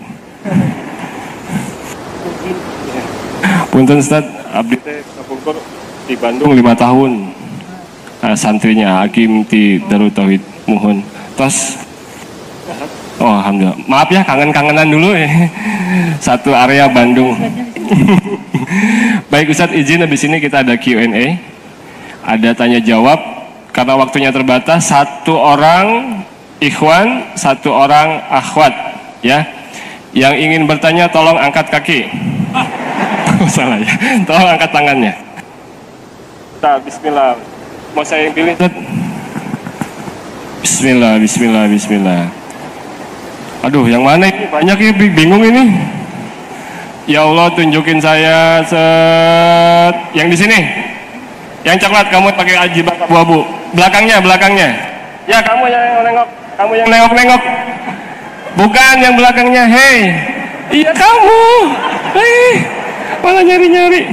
Speaker 2: Punten Ustaz, abdi teh kapungkur di Bandung 5 tahun. Santrinya Hakim di Darut Tauhid mohon. Terus oh alhamdulillah. Maaf ya, kangen-kangenan dulu ya. Satu area Bandung. Baik Ustaz, izin habis ini kita ada Q&A. Ada tanya jawab. Karena waktunya terbatas, 1 orang ikhwan, 1 orang akhwat, ya. Yang ingin bertanya tolong angkat kaki. Salah ya. Tolong angkat tangannya. Nah, bismillah. Mau saya yang pilih? Bismillah, bismillah, bismillah. Aduh, yang mana ini? Banyak ya, bingung ini. Ya Allah, tunjukin saya yang di sini. Yang coklat, kamu pakai jilbab abu-abu. Belakangnya, belakangnya. Ya, kamu yang nengok. Kamu yang nengok-nengok. Bukan yang belakangnya. Hei. Iya, kamu. Hei. Malah nyari-nyari.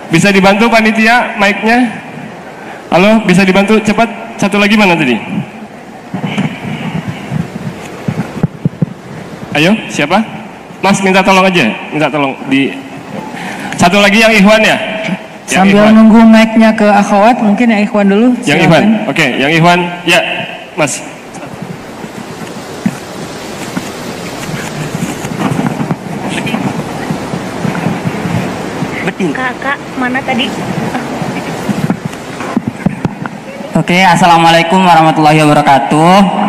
Speaker 2: Bisa dibantu panitia mic-nya? Halo, bisa dibantu cepat. 1 lagi mana tadi? Ayo, siapa? Mas, minta tolong aja. Minta tolong di 1 lagi yang ikhwan ya?
Speaker 1: Sambil Ikhwan nunggu mic-nya ke akhwat, mungkin yang ikhwan dulu.
Speaker 2: Yang ikhwan, oke, yang ikhwan, ya, Mas.
Speaker 3: Betul. Kakak, mana tadi?
Speaker 4: Oke, assalamualaikum warahmatullahi wabarakatuh.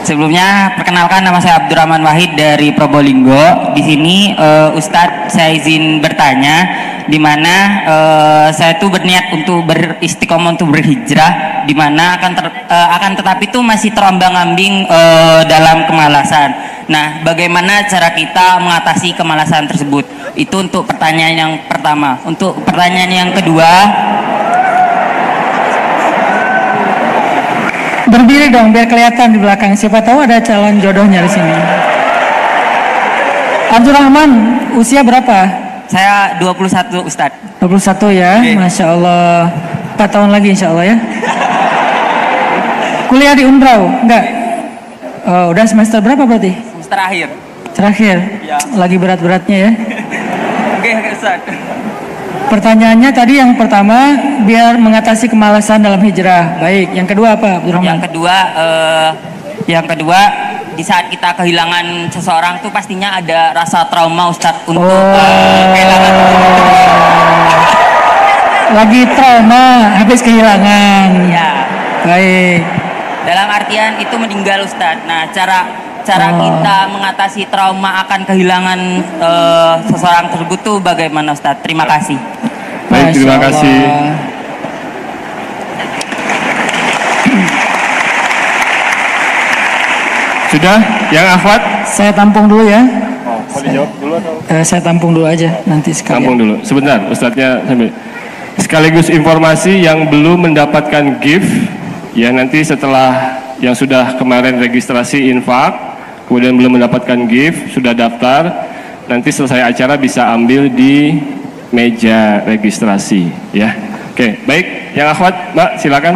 Speaker 4: Sebelumnya perkenalkan, nama saya Abdurrahman Wahid dari Probolinggo. Di sini Ustadz saya izin bertanya, di mana saya tuh berniat untuk beristiqomah untuk berhijrah, di mana akan tetapi itu masih terombang-ambing dalam kemalasan. Nah, bagaimana cara kita mengatasi kemalasan tersebut? Itu untuk pertanyaan yang pertama. Untuk pertanyaan yang kedua,
Speaker 1: berdiri dong biar kelihatan di belakang. Siapa tahu ada calon jodohnya di sini. Abdurrahman, usia berapa?
Speaker 4: saya 21 Ustadz.
Speaker 1: 21 ya, Masya Allah. 4 tahun lagi insya Allah ya. Kuliah di Unbrau? Enggak. Oh, udah semester berapa berarti?
Speaker 4: Semester akhir.
Speaker 1: Terakhir.
Speaker 4: Ya.
Speaker 1: Lagi berat-beratnya ya.
Speaker 4: Oke, Ustaz.
Speaker 1: Pertanyaannya tadi yang pertama biar mengatasi kemalasan dalam hijrah. Baik. Yang kedua apa, Abdurrahman?
Speaker 4: Yang kedua di saat kita kehilangan seseorang tuh pastinya ada rasa trauma Ustadz untuk kehilangan.
Speaker 1: Lagi trauma habis kehilangan.
Speaker 4: Ya.
Speaker 1: Baik.
Speaker 4: Dalam artian itu meninggal Ustadz. Nah, cara kita mengatasi trauma akan kehilangan seseorang tersebut tuh bagaimana Ustadz? Terima kasih.
Speaker 2: Baik, terima kasih. Sudah, yang akhwat?
Speaker 1: Saya tampung dulu ya.
Speaker 2: Oh, mau dijawab dulu atau?
Speaker 1: Saya tampung dulu aja nanti sekalian.
Speaker 2: Tampung dulu, sebentar, Ustadznya sambil. Sekaligus informasi yang belum mendapatkan gift, ya nanti setelah yang sudah kemarin registrasi infak, kemudian belum mendapatkan gift, sudah daftar, nanti selesai acara bisa ambil di meja registrasi, ya. Oke, baik, yang akhwat, Mbak, silakan.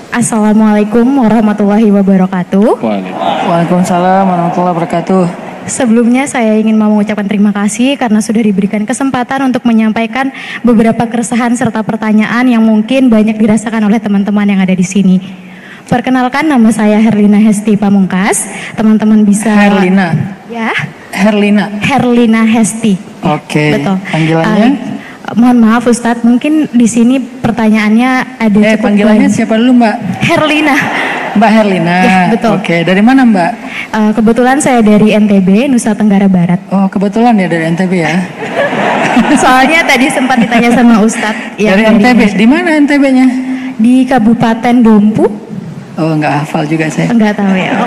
Speaker 3: Assalamualaikum warahmatullahi wabarakatuh.
Speaker 1: Waalaikumsalam warahmatullahi wabarakatuh.
Speaker 3: Sebelumnya saya ingin mengucapkan terima kasih karena sudah diberikan kesempatan untuk menyampaikan beberapa keresahan serta pertanyaan yang mungkin banyak dirasakan oleh teman-teman yang ada di sini. Perkenalkan, nama saya Herlina Hesti Pamungkas. Teman-teman bisa
Speaker 1: Herlina.
Speaker 3: Ya.
Speaker 1: Herlina
Speaker 3: Hesti.
Speaker 1: Oke.
Speaker 3: Betul.
Speaker 1: Panggilannya?
Speaker 3: Mohon maaf Ustadz, mungkin di sini pertanyaannya ada cukup
Speaker 1: panggilannya
Speaker 3: banyak.
Speaker 1: siapa dulu, Mbak?
Speaker 3: Herlina.
Speaker 1: Mbak Herlina.
Speaker 3: Ya, betul.
Speaker 1: Oke, dari mana, Mbak?
Speaker 3: Kebetulan saya dari NTB, Nusa Tenggara Barat.
Speaker 1: Oh, kebetulan ya dari NTB ya.
Speaker 3: Soalnya tadi sempat ditanya sama Ustadz.
Speaker 1: Dari NTB. Di mana NTB-nya?
Speaker 3: Di Kabupaten Dompu.
Speaker 1: Oh, nggak hafal juga saya.
Speaker 3: Enggak tahu ya. Oh.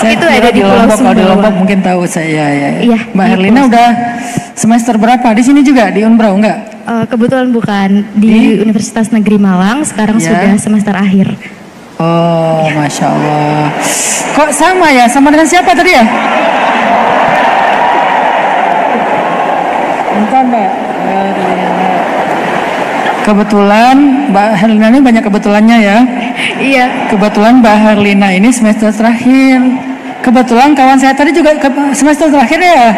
Speaker 3: Itu
Speaker 1: Saya
Speaker 3: ada di Pulau
Speaker 1: Lombok. Kalau di
Speaker 3: Sumbawa.
Speaker 1: Lombok mungkin tahu saya ya.
Speaker 3: Iya,
Speaker 1: Mbak
Speaker 3: di
Speaker 1: Herlina
Speaker 3: Pulau
Speaker 1: udah semester berapa? Di sini juga di Unbrau enggak?
Speaker 3: Kebetulan bukan di Universitas Negeri Malang. Sekarang
Speaker 1: Ya.
Speaker 3: sudah semester akhir.
Speaker 1: Oh, Masya Allah. Kok sama ya? Sama dengan siapa tadi ya? Bentar, Mbak. Kebetulan Mbak Herlina ini banyak kebetulannya ya.
Speaker 3: Iya.
Speaker 1: Kebetulan Mbak Herlina ini semester terakhir. Kebetulan kawan saya tadi juga semester terakhir ya.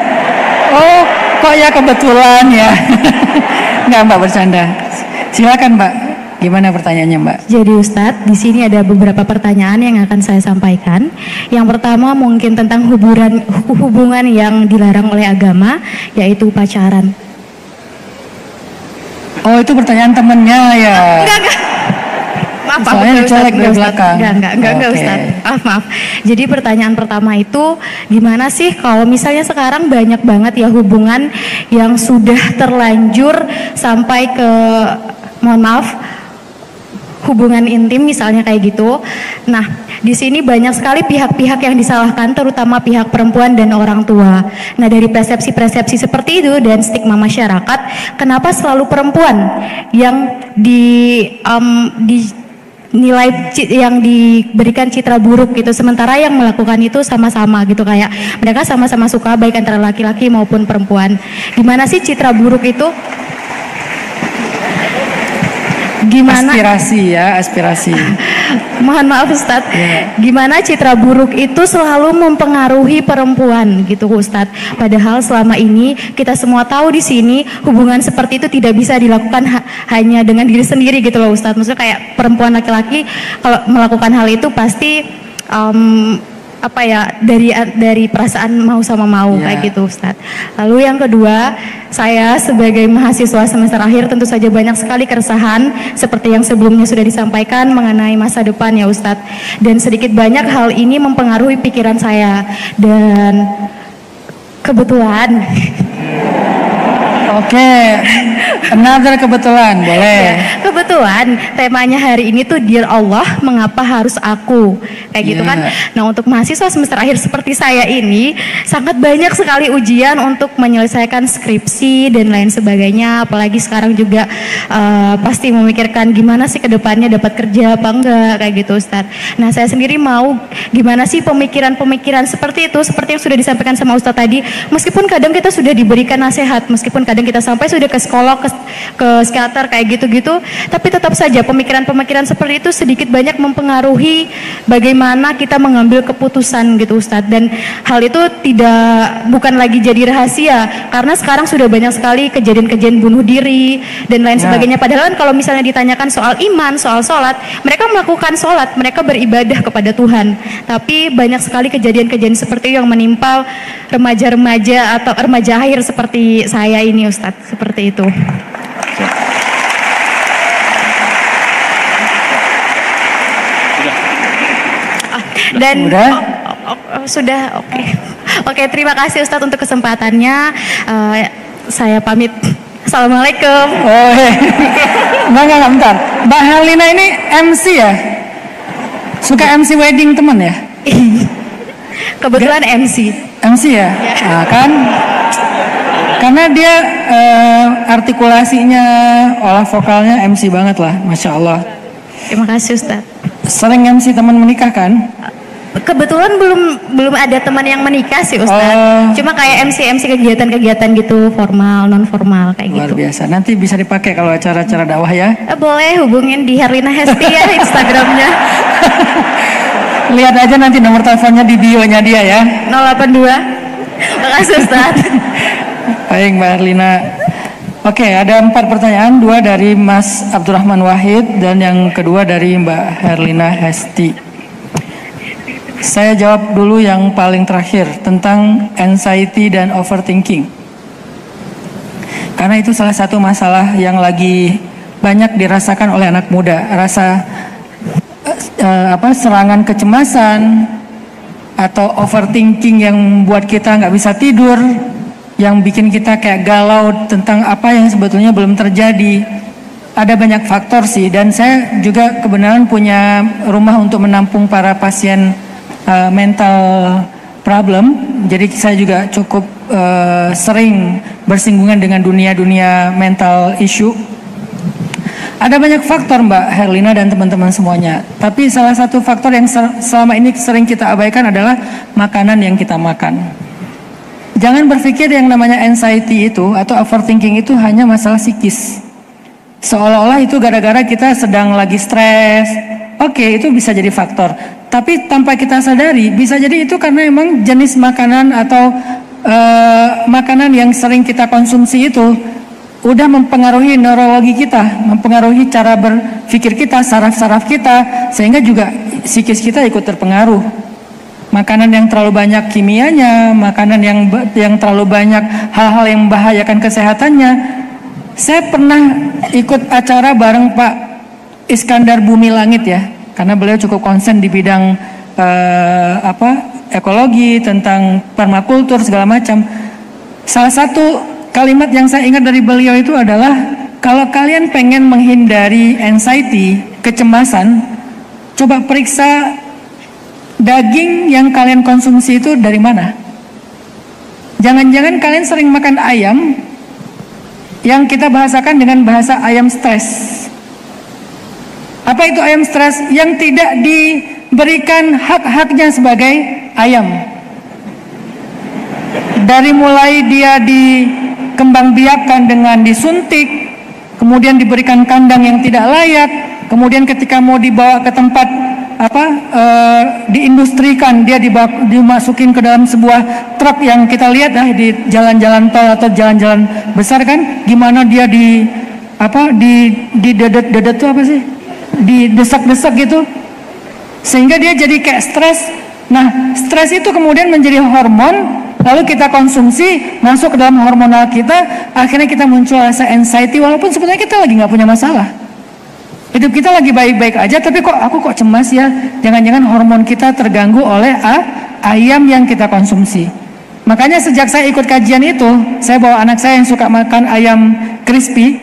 Speaker 1: Oh, kok ya kebetulan ya. Nggak, Mbak, bercanda. Silakan, Mbak. Gimana pertanyaannya, Mbak?
Speaker 3: Jadi Ustadz, di sini ada beberapa pertanyaan yang akan saya sampaikan. Yang pertama mungkin tentang hubungan yang dilarang oleh agama, yaitu pacaran.
Speaker 1: Oh, itu pertanyaan temennya ya.
Speaker 3: Enggak. Maaf,
Speaker 1: Soalnya dicolek dari belakang.
Speaker 3: Enggak,
Speaker 1: Oke.
Speaker 3: Ustadz. Maaf. Jadi pertanyaan pertama itu, gimana sih kalau misalnya sekarang banyak banget ya hubungan yang sudah terlanjur sampai ke, mohon maaf, hubungan intim misalnya kayak gitu. Nah, di sini banyak sekali pihak-pihak yang disalahkan, terutama pihak perempuan dan orang tua. Nah, dari persepsi-persepsi seperti itu dan stigma masyarakat, kenapa selalu perempuan yang yang diberikan citra buruk gitu, sementara yang melakukan itu sama-sama gitu, kayak mereka sama-sama suka baik antara laki-laki maupun perempuan. Gimana sih citra buruk itu? Gimana? Aspirasi. Mohon maaf Ustadz. Gimana citra buruk itu selalu mempengaruhi perempuan gitu Ustadz. Padahal selama ini kita semua tahu di sini hubungan seperti itu tidak bisa dilakukan hanya dengan diri sendiri gitu loh Ustadz. Maksudnya kayak perempuan laki-laki kalau melakukan hal itu pasti dari perasaan mau sama mau kayak gitu Ustadz. Lalu yang kedua, saya sebagai mahasiswa semester akhir tentu saja banyak sekali keresahan seperti yang sebelumnya sudah disampaikan mengenai masa depan ya Ustadz. Dan sedikit banyak hal ini mempengaruhi pikiran saya. Dan kebetulan
Speaker 1: another kebetulan, boleh.
Speaker 3: Ya, kebetulan temanya hari ini tuh Dear Allah, mengapa harus aku? Kayak gitu kan. Nah, untuk mahasiswa semester akhir seperti saya ini sangat banyak sekali ujian untuk menyelesaikan skripsi dan lain sebagainya. Apalagi sekarang juga pasti memikirkan gimana sih ke depannya dapat kerja apa enggak kayak gitu Ustadz. Nah, saya sendiri mau gimana sih pemikiran-pemikiran seperti itu, seperti yang sudah disampaikan sama Ustadz tadi. Meskipun kadang kita sudah diberikan nasihat, meskipun kadang kita sampai sudah ke psikolog, ke ke psikiater kayak gitu-gitu, tapi tetap saja pemikiran-pemikiran seperti itu sedikit banyak mempengaruhi bagaimana kita mengambil keputusan gitu Ustadz. Dan hal itu bukan lagi jadi rahasia karena sekarang sudah banyak sekali kejadian-kejadian bunuh diri dan lain sebagainya. Padahal kalau misalnya ditanyakan soal iman, soal sholat, mereka melakukan sholat, mereka beribadah kepada Tuhan, tapi banyak sekali kejadian-kejadian seperti yang menimpa remaja-remaja atau remaja akhir seperti saya ini Ustadz, seperti itu. Dan sudah oke. Oke, terima kasih Ustadz untuk kesempatannya. Saya pamit. Assalamualaikum.
Speaker 5: Enggak, bentar. Mbak Herlina ini MC ya? Suka MC wedding teman ya?
Speaker 3: Kebetulan MC.
Speaker 5: MC ya? Nah, kan? Karena dia artikulasinya, olah vokalnya MC banget lah, Masya Allah.
Speaker 3: Terima kasih Ustadz.
Speaker 5: Sering MC teman menikah kan?
Speaker 3: Kebetulan belum ada teman yang menikah sih Ustadz. Cuma kayak MC kegiatan-kegiatan gitu, formal, non formal kayak gitu.
Speaker 5: Luar biasa. Nanti bisa dipakai kalau acara-acara dakwah ya.
Speaker 3: Boleh, hubungin di Herlina Hesti ya Instagramnya.
Speaker 5: Lihat aja nanti nomor teleponnya di bio-nya dia ya.
Speaker 3: 082. Makasih Ustadz.
Speaker 5: Baik Mbak Herlina. Oke, ada 4 pertanyaan, 2 dari Mas Abdurrahman Wahid dan yang kedua dari Mbak Herlina Hesti. Saya jawab dulu yang paling terakhir tentang anxiety dan overthinking. Karena itu salah satu masalah yang lagi banyak dirasakan oleh anak muda. Rasa serangan kecemasan atau overthinking yang membuat kita nggak bisa tidur, yang bikin kita kayak galau tentang apa yang sebetulnya belum terjadi. Ada banyak faktor sih, dan saya juga kebenaran punya rumah untuk menampung para pasien mental problem. Jadi saya juga cukup sering bersinggungan dengan dunia mental issue. Ada banyak faktor Mbak Herlina dan teman-teman semuanya. Tapi salah satu faktor yang selama ini sering kita abaikan adalah makanan yang kita makan. Jangan berpikir yang namanya anxiety itu atau overthinking itu hanya masalah psikis. Seolah-olah itu gara-gara kita sedang lagi stres. Oke, itu bisa jadi faktor. Tapi tanpa kita sadari, bisa jadi itu karena emang jenis makanan atau makanan yang sering kita konsumsi itu udah mempengaruhi neurologi kita, mempengaruhi cara berpikir kita, saraf-saraf kita, sehingga juga psikis kita ikut terpengaruh. Makanan yang terlalu banyak kimianya, makanan yang terlalu banyak hal-hal yang membahayakan kesehatannya. Saya pernah ikut acara bareng Pak Iskandar Bumi Langit ya, karena beliau cukup konsen di bidang ekologi, tentang permakultur segala macam. Salah satu kalimat yang saya ingat dari beliau itu adalah, kalau kalian pengen menghindari anxiety, kecemasan, coba periksa daging yang kalian konsumsi itu dari mana. Jangan-jangan kalian sering makan ayam yang kita bahasakan dengan bahasa ayam stres. Apa itu ayam stres? Yang tidak diberikan hak-haknya sebagai ayam. Dari mulai dia dikembangbiakan dengan disuntik, kemudian diberikan kandang yang tidak layak, kemudian ketika mau dibawa ke tempat diindustrikan, dia dimasukin ke dalam sebuah truk yang kita lihat di jalan-jalan tol atau jalan-jalan besar kan, gimana dia didedet tuh apa sih, didesak-desak gitu, sehingga dia jadi kayak stres. Nah, stres itu kemudian menjadi hormon, lalu kita konsumsi, masuk ke dalam hormonal kita, akhirnya kita muncul rasa anxiety, walaupun sebenarnya kita lagi nggak punya masalah. Hidup kita lagi baik-baik aja, tapi aku kok cemas ya? Jangan-jangan hormon kita terganggu oleh ayam yang kita konsumsi. Makanya sejak saya ikut kajian itu, saya bawa anak saya yang suka makan ayam crispy.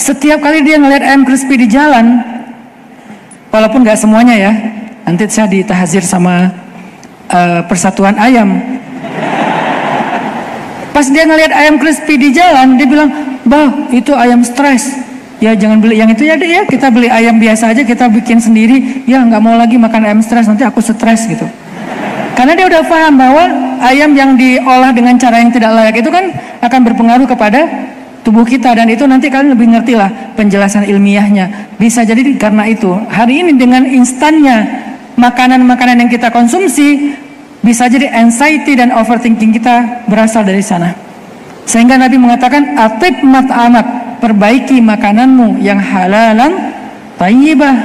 Speaker 5: Setiap kali dia ngeliat ayam crispy di jalan, walaupun nggak semuanya ya, nanti saya ditahzir sama persatuan ayam. Pas dia ngeliat ayam crispy di jalan, dia bilang, "Bah, itu ayam stres. Ya jangan beli yang itu ya deh ya, kita beli ayam biasa aja, kita bikin sendiri. Ya nggak mau lagi makan ayam stres, nanti aku stres gitu." Karena dia udah paham bahwa ayam yang diolah dengan cara yang tidak layak itu kan akan berpengaruh kepada tubuh kita, dan itu nanti kalian lebih ngerti lah penjelasan ilmiahnya. Bisa jadi karena itu hari ini dengan instannya makanan-makanan yang kita konsumsi, bisa jadi anxiety dan overthinking kita berasal dari sana. Sehingga Nabi mengatakan atib mat'amak, perbaiki makananmu yang halalan thayyibah.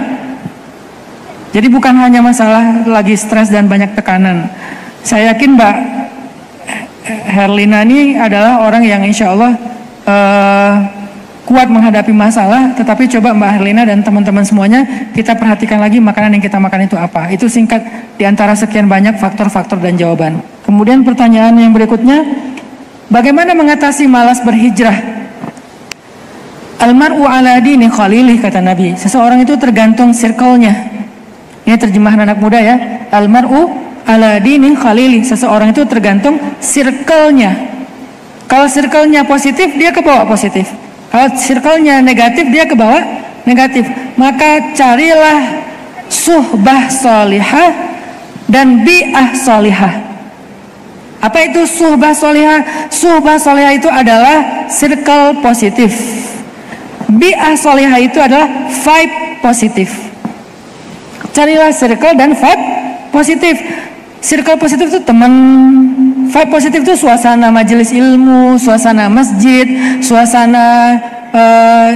Speaker 5: Jadi bukan hanya masalah lagi stres dan banyak tekanan. Saya yakin Mbak Herlina ini adalah orang yang insya Allah kuat menghadapi masalah. Tetapi coba Mbak Herlina dan teman-teman semuanya, kita perhatikan lagi makanan yang kita makan itu apa. Itu singkat diantara sekian banyak faktor-faktor dan jawaban. Kemudian pertanyaan yang berikutnya, bagaimana mengatasi malas berhijrah? Almar'u ala dini khalilih, kata Nabi. Seseorang itu tergantung circle-nya. Ini terjemahan anak muda ya. Almar'u ala dini khalilih. Seseorang itu tergantung circle-nya. Kalau circle-nya positif, dia ke bawah positif. Kalau circle-nya negatif, dia ke bawah negatif. Maka carilah suhbah solihah dan bi'ah solihah. Apa itu suhbah solihah? Suhbah solihah itu adalah circle positif. Bi'ah solihah itu adalah vibe positif. Carilah circle dan vibe positif. Circle positif itu teman, vibe positif itu suasana majelis ilmu, suasana masjid, suasana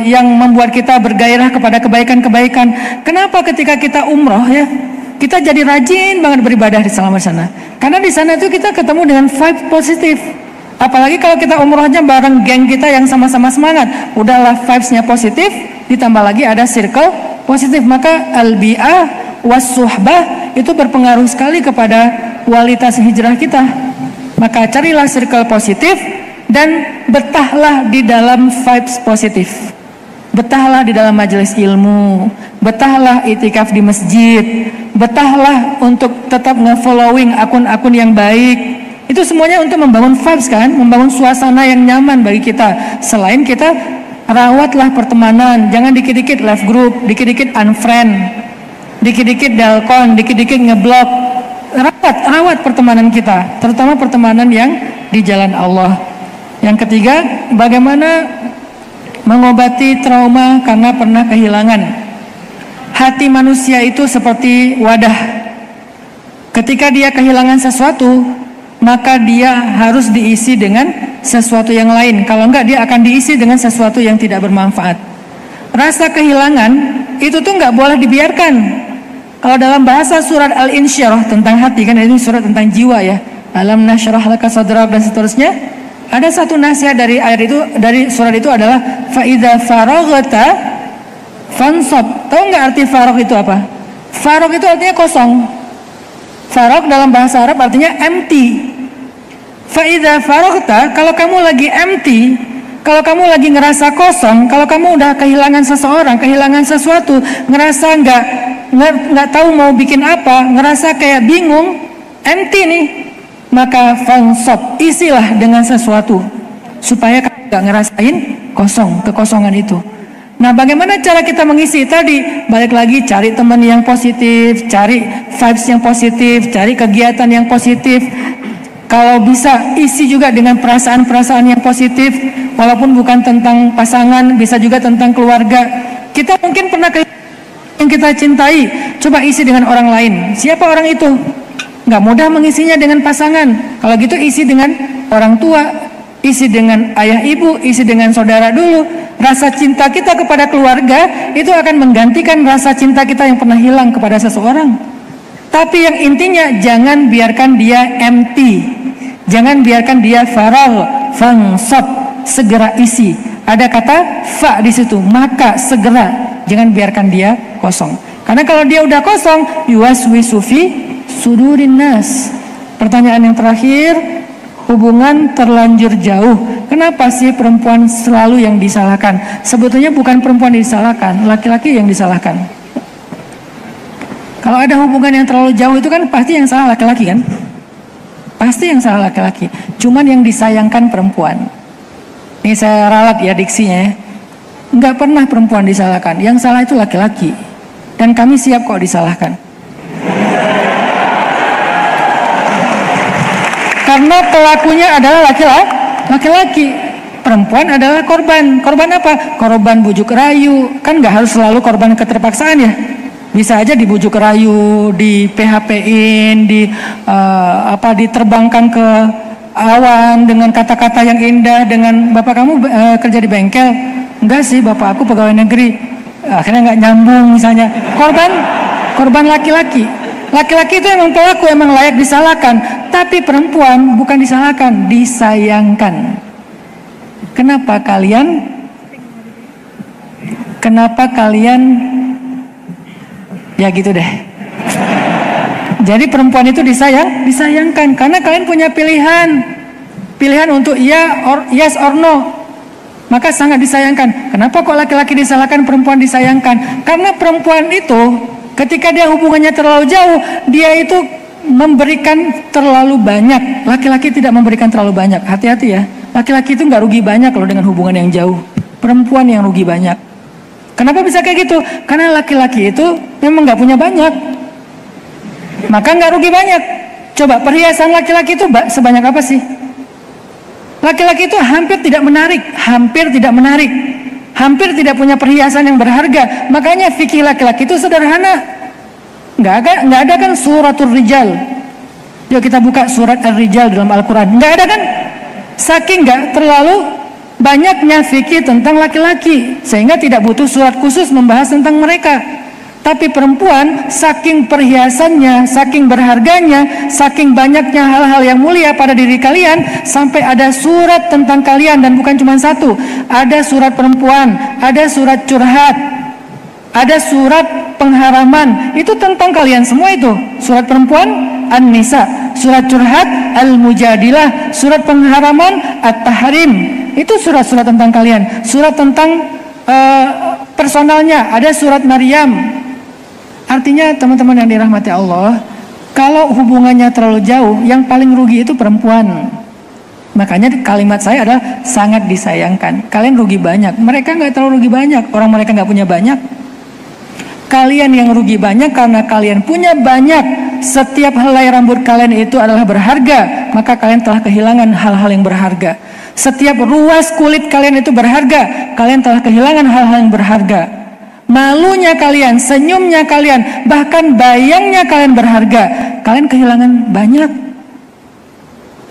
Speaker 5: yang membuat kita bergairah kepada kebaikan-kebaikan. Kenapa ketika kita umroh ya, kita jadi rajin banget beribadah selama di sana? Karena di sana itu kita ketemu dengan vibe positif. Apalagi kalau kita umrohnya bareng geng kita yang sama-sama semangat, udahlah vibes-nya positif, ditambah lagi ada circle positif. Maka al-bi'ah was-suhbah itu berpengaruh sekali kepada kualitas hijrah kita. Maka carilah circle positif dan betahlah di dalam vibes positif. Betahlah di dalam majelis ilmu, betahlah itikaf di masjid, betahlah untuk tetap nge-following akun-akun yang baik. Itu semuanya untuk membangun vibes kan, membangun suasana yang nyaman bagi kita. Selain kita rawatlah pertemanan, jangan dikit-dikit left group, dikit-dikit unfriend, dikit-dikit dalkon, dikit-dikit ngeblok. Rawat pertemanan kita, terutama pertemanan yang di jalan Allah. Yang ketiga, bagaimana mengobati trauma karena pernah kehilangan. Hati manusia itu seperti wadah. Ketika dia kehilangan sesuatu, maka dia harus diisi dengan sesuatu yang lain. Kalau enggak, dia akan diisi dengan sesuatu yang tidak bermanfaat. Rasa kehilangan itu tuh enggak boleh dibiarkan. Kalau dalam bahasa surat Al-Insyirah tentang hati, kan ini surat tentang jiwa ya. Alam nasyrah laka sadrak dan seterusnya. Ada satu nasihat dari ayat itu, dari surat itu adalah fa idza faraghta fansab. Tahu nggak arti faragh itu apa? Faragh itu artinya kosong. Faragh dalam bahasa Arab artinya empty. Fa idza faraghta, kalau kamu lagi empty, kalau kamu lagi ngerasa kosong, kalau kamu udah kehilangan seseorang, kehilangan sesuatu, ngerasa nggak tahu mau bikin apa, ngerasa kayak bingung, empty nih, maka fansab, isilah dengan sesuatu supaya kamu nggak ngerasain kosong, kekosongan itu. Nah, bagaimana cara kita mengisi tadi? Balik lagi, cari teman yang positif, cari vibes yang positif, cari kegiatan yang positif. Kalau bisa isi juga dengan perasaan-perasaan yang positif, walaupun bukan tentang pasangan, bisa juga tentang keluarga. Kita mungkin pernah yang kita cintai, coba isi dengan orang lain. Siapa orang itu? Nggak mudah mengisinya dengan pasangan. Kalau gitu isi dengan orang tua, isi dengan ayah ibu, isi dengan saudara dulu. Rasa cinta kita kepada keluarga itu akan menggantikan rasa cinta kita yang pernah hilang kepada seseorang. Tapi yang intinya jangan biarkan dia empty. Jangan biarkan dia faragh, fansab, segera isi. Ada kata fa di situ, maka segera. Jangan biarkan dia kosong. Karena kalau dia udah kosong, yuwaswisu fi sudurin nas. Pertanyaan yang terakhir, hubungan terlanjur jauh. Kenapa sih perempuan selalu yang disalahkan? Sebetulnya bukan perempuan yang disalahkan, laki-laki yang disalahkan. Kalau ada hubungan yang terlalu jauh itu kan pasti yang salah laki-laki kan? Pasti yang salah laki-laki. Cuman yang disayangkan perempuan. Ini saya ralat ya diksinya ya. Enggak pernah perempuan disalahkan. Yang salah itu laki-laki. Dan kami siap kok disalahkan. Karena pelakunya adalah laki-laki. perempuan adalah korban. Korban apa? Korban bujuk rayu. Kan nggak harus selalu korban keterpaksaan ya. Bisa aja dibujuk rayu, di PHP-in, diterbangkan ke awan dengan kata-kata yang indah. Dengan bapak kamu kerja di bengkel, enggak sih, bapak aku pegawai negeri. Akhirnya nggak nyambung misalnya. Korban laki-laki. Laki-laki itu emang pelaku, emang layak disalahkan. Tapi perempuan bukan disalahkan, disayangkan. Kenapa kalian ya gitu deh. Jadi perempuan itu disayangkan karena kalian punya pilihan untuk yes or no, maka sangat disayangkan. Kenapa kok laki-laki disalahkan, perempuan disayangkan? Karena perempuan itu ketika dia hubungannya terlalu jauh, dia itu memberikan terlalu banyak. Laki-laki tidak memberikan terlalu banyak. Hati-hati ya, laki-laki itu nggak rugi banyak loh dengan hubungan yang jauh. Perempuan yang rugi banyak. Kenapa bisa kayak gitu? Karena laki-laki itu memang nggak punya banyak, maka nggak rugi banyak. Coba perhiasan laki-laki itu sebanyak apa sih? Laki-laki itu hampir tidak menarik, hampir tidak punya perhiasan yang berharga. Makanya fikih laki-laki itu sederhana. Nggak ada kan suratul rijal. Yuk kita buka surat Ar-Rijal dalam Al-Quran. Nggak ada kan? Saking nggak terlalu banyaknya fikih tentang laki-laki, sehingga tidak butuh surat khusus membahas tentang mereka. Tapi perempuan, saking perhiasannya, saking berharganya, saking banyaknya hal-hal yang mulia pada diri kalian, sampai ada surat tentang kalian. Dan bukan cuma satu, ada surat perempuan, ada surat curhat, ada surat pengharaman. Itu tentang kalian semua itu. Surat perempuan An-Nisa, surat curhat Al-Mujadilah, surat pengharaman At-Tahrim. Itu surat-surat tentang kalian. Surat tentang personalnya, ada surat Maryam. Artinya teman-teman yang dirahmati Allah, kalau hubungannya terlalu jauh, yang paling rugi itu perempuan. Makanya kalimat saya adalah sangat disayangkan. Kalian rugi banyak, mereka nggak terlalu rugi banyak. Orang mereka nggak punya banyak. Kalian yang rugi banyak karena kalian punya banyak. Setiap helai rambut kalian itu adalah berharga, maka kalian telah kehilangan hal-hal yang berharga. Setiap ruas kulit kalian itu berharga, kalian telah kehilangan hal-hal yang berharga. Malunya kalian, senyumnya kalian, bahkan bayangnya kalian berharga, kalian kehilangan banyak.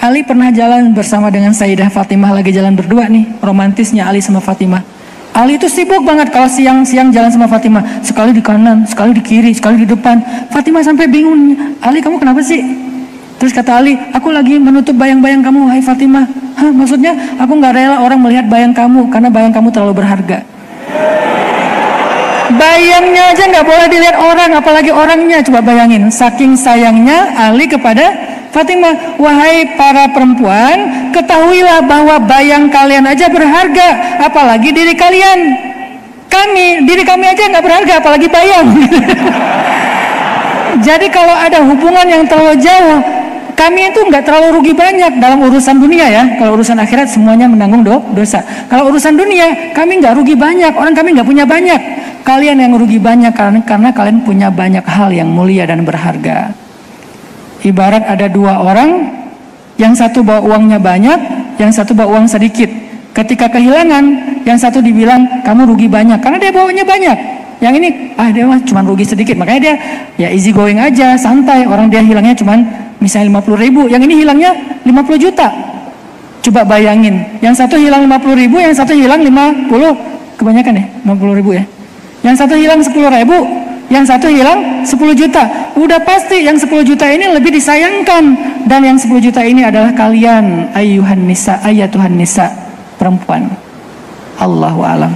Speaker 5: Ali pernah jalan bersama dengan Sayyidah Fatimah, lagi jalan berdua nih, romantisnya Ali sama Fatimah. Ali itu sibuk banget kalau siang-siang jalan sama Fatimah, sekali di kanan, sekali di kiri, sekali di depan. Fatimah sampai bingung, Ali kamu kenapa sih? Terus kata Ali, aku lagi menutup bayang-bayang kamu, hai Fatimah. Hah, maksudnya aku nggak rela orang melihat bayang kamu karena bayang kamu terlalu berharga. Bayangnya aja nggak boleh dilihat orang, apalagi orangnya. Coba bayangin, saking sayangnya Ali kepada Fatimah. Wahai para perempuan, ketahuilah bahwa bayang kalian aja berharga, apalagi diri kalian. Diri kami aja nggak berharga, apalagi bayang. Jadi kalau ada hubungan yang terlalu jauh, kami itu nggak terlalu rugi banyak dalam urusan dunia ya. Kalau urusan akhirat semuanya menanggung dosa. Kalau urusan dunia, kami nggak rugi banyak. Orang kami nggak punya banyak. Kalian yang rugi banyak karena kalian punya banyak hal yang mulia dan berharga. Ibarat ada dua orang, yang satu bawa uangnya banyak, yang satu bawa uang sedikit. Ketika kehilangan, yang satu dibilang kamu rugi banyak karena dia bawanya banyak. Yang ini dia mah cuma rugi sedikit, makanya dia ya easy going aja, santai. Orang dia hilangnya cuma misalnya 50.000, yang ini hilangnya 50 juta. Coba bayangin, yang satu hilang 50.000, yang satu hilang 50, kebanyakan ya 50.000 ya. Yang satu hilang 10.000, yang satu hilang 10 juta. Udah pasti yang 10 juta ini lebih disayangkan, dan yang 10 juta ini adalah kalian, ayatuhan nisa, perempuan. Allahu a'lam.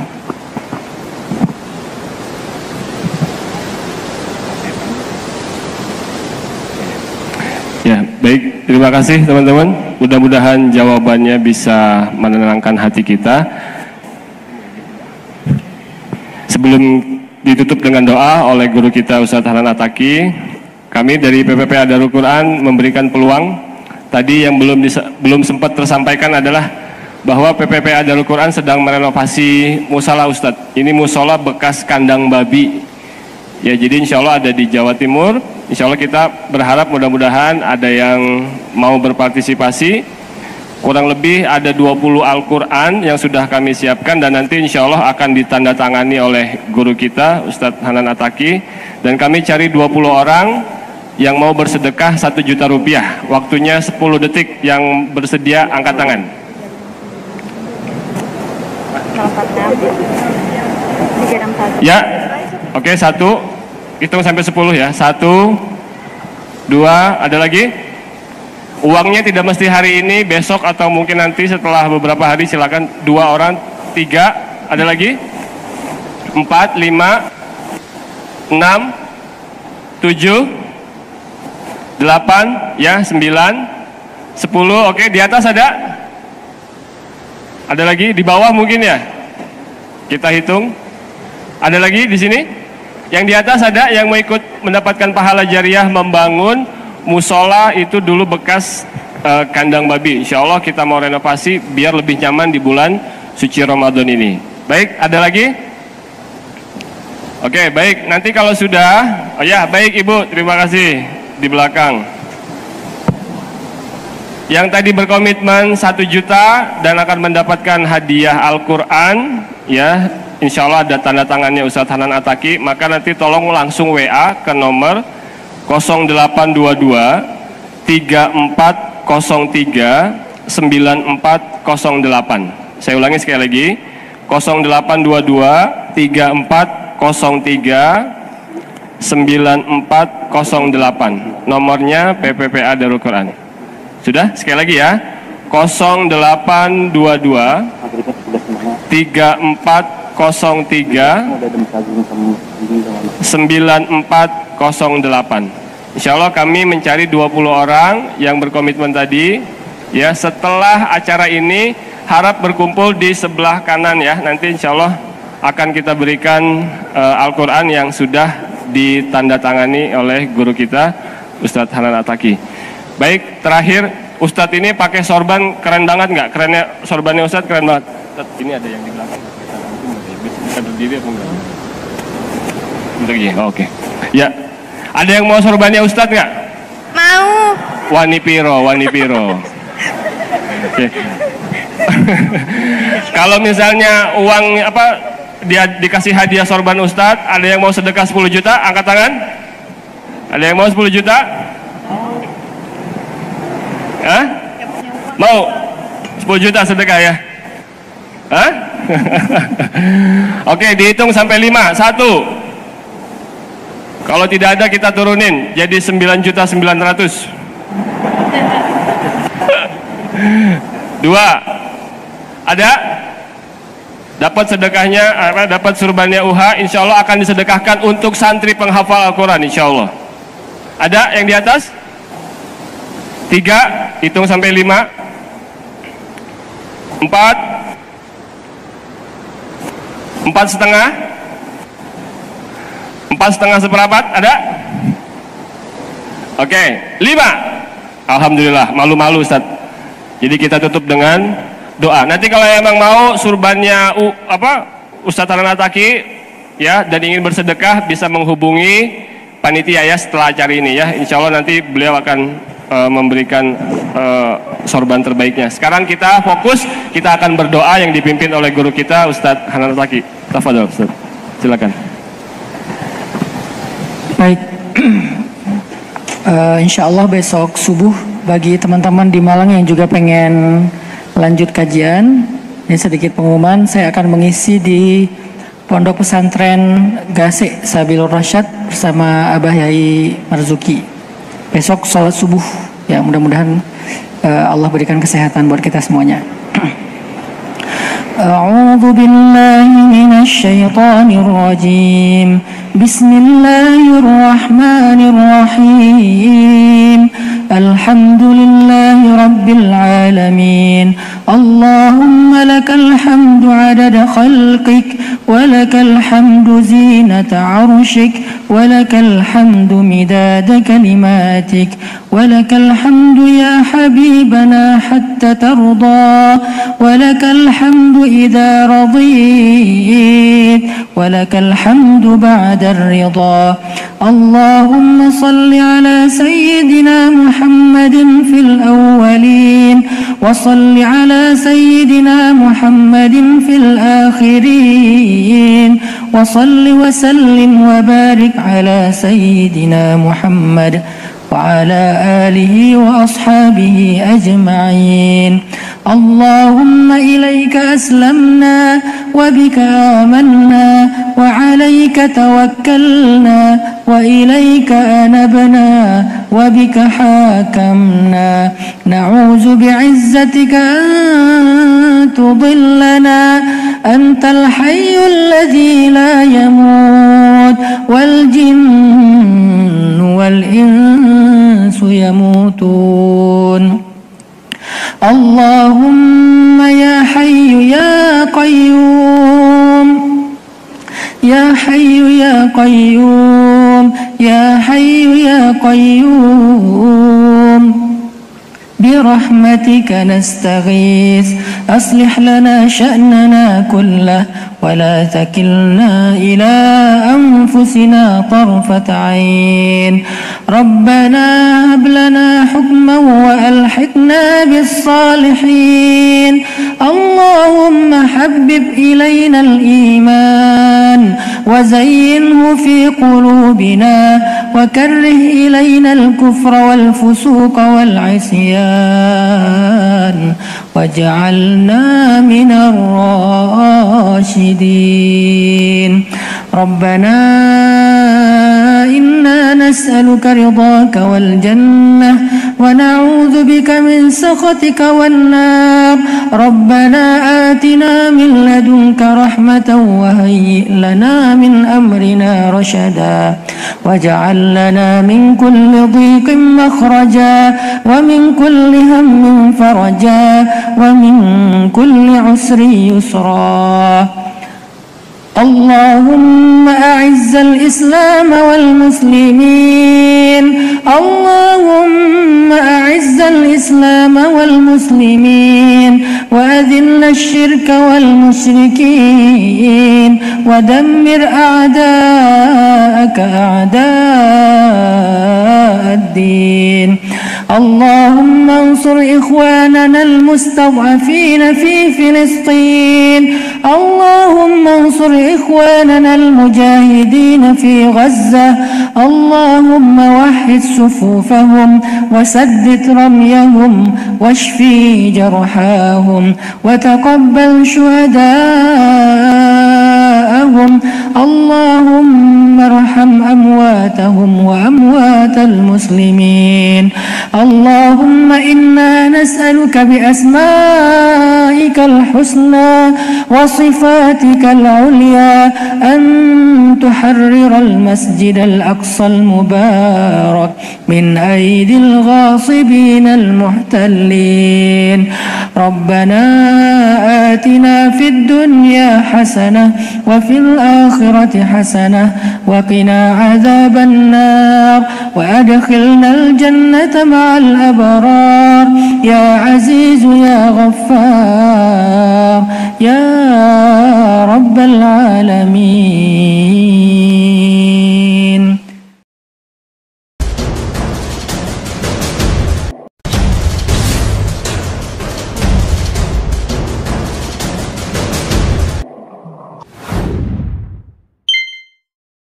Speaker 2: Ya, baik. Terima kasih teman-teman. Mudah-mudahan jawabannya bisa menenangkan hati kita. Sebelum ditutup dengan doa oleh guru kita Ustadz Hanan Ataki, kami dari PPPA Darul Quran memberikan peluang. Tadi yang belum sempat tersampaikan adalah bahwa PPPA Darul Quran sedang merenovasi musola Ustadz. Ini musola bekas kandang babi. Ya, jadi insya Allah ada di Jawa Timur. Insya Allah kita berharap mudah-mudahan ada yang mau berpartisipasi Kurang lebih ada 20 Al-Quran yang sudah kami siapkan dan nanti insya Allah akan ditandatangani oleh guru kita Ustadz Hanan Ataki. Dan kami cari 20 orang yang mau bersedekah 1 juta rupiah. Waktunya 10 detik, yang bersedia angkat tangan. Ya, oke, 1, hitung sampai 10 ya. 1, 2, ada lagi? Uangnya tidak mesti hari ini, besok atau mungkin nanti setelah beberapa hari, silakan. 2 orang, 3, ada lagi? 4, 5, 6, 7, 8, ya, 9, 10, oke, di atas ada? Ada lagi? Di bawah mungkin ya? Kita hitung. Ada lagi di sini? Yang di atas ada yang mau ikut mendapatkan pahala jariah membangun musola itu dulu bekas kandang babi. Insya Allah kita mau renovasi biar lebih nyaman di bulan suci Ramadan ini. Baik, ada lagi? Oke, baik. Nanti kalau sudah, oh ya, baik Ibu, terima kasih di belakang. Yang tadi berkomitmen 1 juta dan akan mendapatkan hadiah Al-Quran, ya, insya Allah ada tanda tangannya Ustadz Hanan Ataki. Maka nanti tolong langsung WA ke nomor 0822 3403 9408. Saya ulangi sekali lagi, 0822 3403 9408. Nomornya PPPA Darul Quran. Sudah? Sekali lagi ya, 0822 3403 9408. Insya Allah kami mencari 20 orang yang berkomitmen tadi. Ya, setelah acara ini harap berkumpul di sebelah kanan ya. Nanti insya Allah akan kita berikan Al-Quran yang sudah ditandatangani oleh guru kita Ustadz Hanan Ataki. Baik, terakhir, Ustadz ini pakai sorban keren banget nggak? Kerennya sorbannya Ustadz keren banget. Ustadz, ini ada yang di belakang. Bisa berdiri apa enggak? Bentar gini, oh, oke. Ya, ada yang mau sorbannya Ustadz nggak?
Speaker 3: Mau.
Speaker 2: Wani piro. Oke. Kalau misalnya uang apa dia dikasih hadiah sorban Ustadz, ada yang mau sedekah 10 juta, angkat tangan. Ada yang mau 10 juta? Hah? Mau 10 juta sedekah ya? Hah? Oke, dihitung sampai 5. 1. Kalau tidak ada kita turunin jadi 9.900.000. 2. Ada? Dapat sedekahnya, dapat surbannya UHA, insya Allah akan disedekahkan untuk santri penghafal Al-Quran, insya Allah. Ada yang di atas? 3, hitung sampai 5. 4, 4,5, 4,5 seperempat, ada? Oke, 5. Alhamdulillah, malu-malu Ustaz. Jadi kita tutup dengan doa. Nanti kalau emang mau surbannya Ustadz Hanan Ataki ya dan ingin bersedekah bisa menghubungi panitia ya setelah acara ini ya. Insya Allah nanti beliau akan memberikan sorban terbaiknya. Sekarang kita fokus, kita akan berdoa yang dipimpin oleh guru kita Ustadz Hanan Ataki. Tafadhol Ustadz, silakan.
Speaker 5: Baik, insya Allah besok subuh bagi teman-teman di Malang yang juga pengen lanjut kajian, ini sedikit pengumuman, saya akan mengisi di Pondok Pesantren Gasek Sabilur Rasyad bersama Abah Yai Marzuki. Besok sholat subuh, ya mudah-mudahan Allah berikan kesehatan buat kita semuanya. A'udzu billahi minasy syaithanir rajim. Bismillahirrahmanirrahim. Alhamdulillahi rabbil alamin. Allahumma lakal hamdu 'adada khalqik wa lakal hamdu zinata 'arsyik
Speaker 1: ولك الحمد مداد كلماتك ولك الحمد يا حبيبنا حتى ترضى ولك الحمد إذا رضيت ولك الحمد بعد الرضا اللهم صل على سيدنا محمد في الأولين وصل على سيدنا محمد في الآخرين وصل وسلم وبارك على سيدنا محمد وعلى آله وأصحابه أجمعين اللهم إليك أسلمنا وبك آمنا وعليك توكلنا وإليك أنبنا وبك حاكمنا نعوذ بعزتك أن تضلنا أنت الحي الذي لا يموت والجن والإنس يموتون اللهم يا حي يا قيوم يا حي يا قيوم يا حي يا قيوم برحمتك نستغيث أصلح لنا شأننا كله ولا تكلنا إلى أنفسنا طرفة عين ربنا هب لنا حكما وألحقنا بالصالحين اللهم حبب إلينا الإيمان وزينه في قلوبنا وكره إلينا الكفر والفسوق والعصيان واجعلنا من الراشدين ربنا إنا نسألك رضاك والجنة ونعوذ بك من سخطك والنار ربنا آتنا من لدنك رحمة وهيئ لنا من أمرنا رشدا واجعل لنا من كل ضيق مخرجا ومن كل هم فرجا ومن كل عسر يسرا اللهم أعز الإسلام والمسلمين اللهم أعز الإسلام والمسلمين وأذل الشرك والمشركين ودمر أعداءك أعداء الدين اللهم انصر إخواننا المستضعفين في فلسطين اللهم انصر إخواننا المجاهدين في غزة اللهم وحد صفوفهم وسدد رميهم واشفي جرحاهم وتقبل شهداءهم اللهم ارحم أمواتهم وأموات المسلمين اللهم إنا نسألك بأسمائك الحسنى وصفاتك العليا أن تحرر المسجد الأقصى المبارك من أيدي الغاصبين المحتلين ربنا آتنا في الدنيا حسنة وفي الآخرة حسنة وقنا عذاب النار وأدخلنا الجنة مع الأبرار يا عزيز يا غفار يا رب العالمين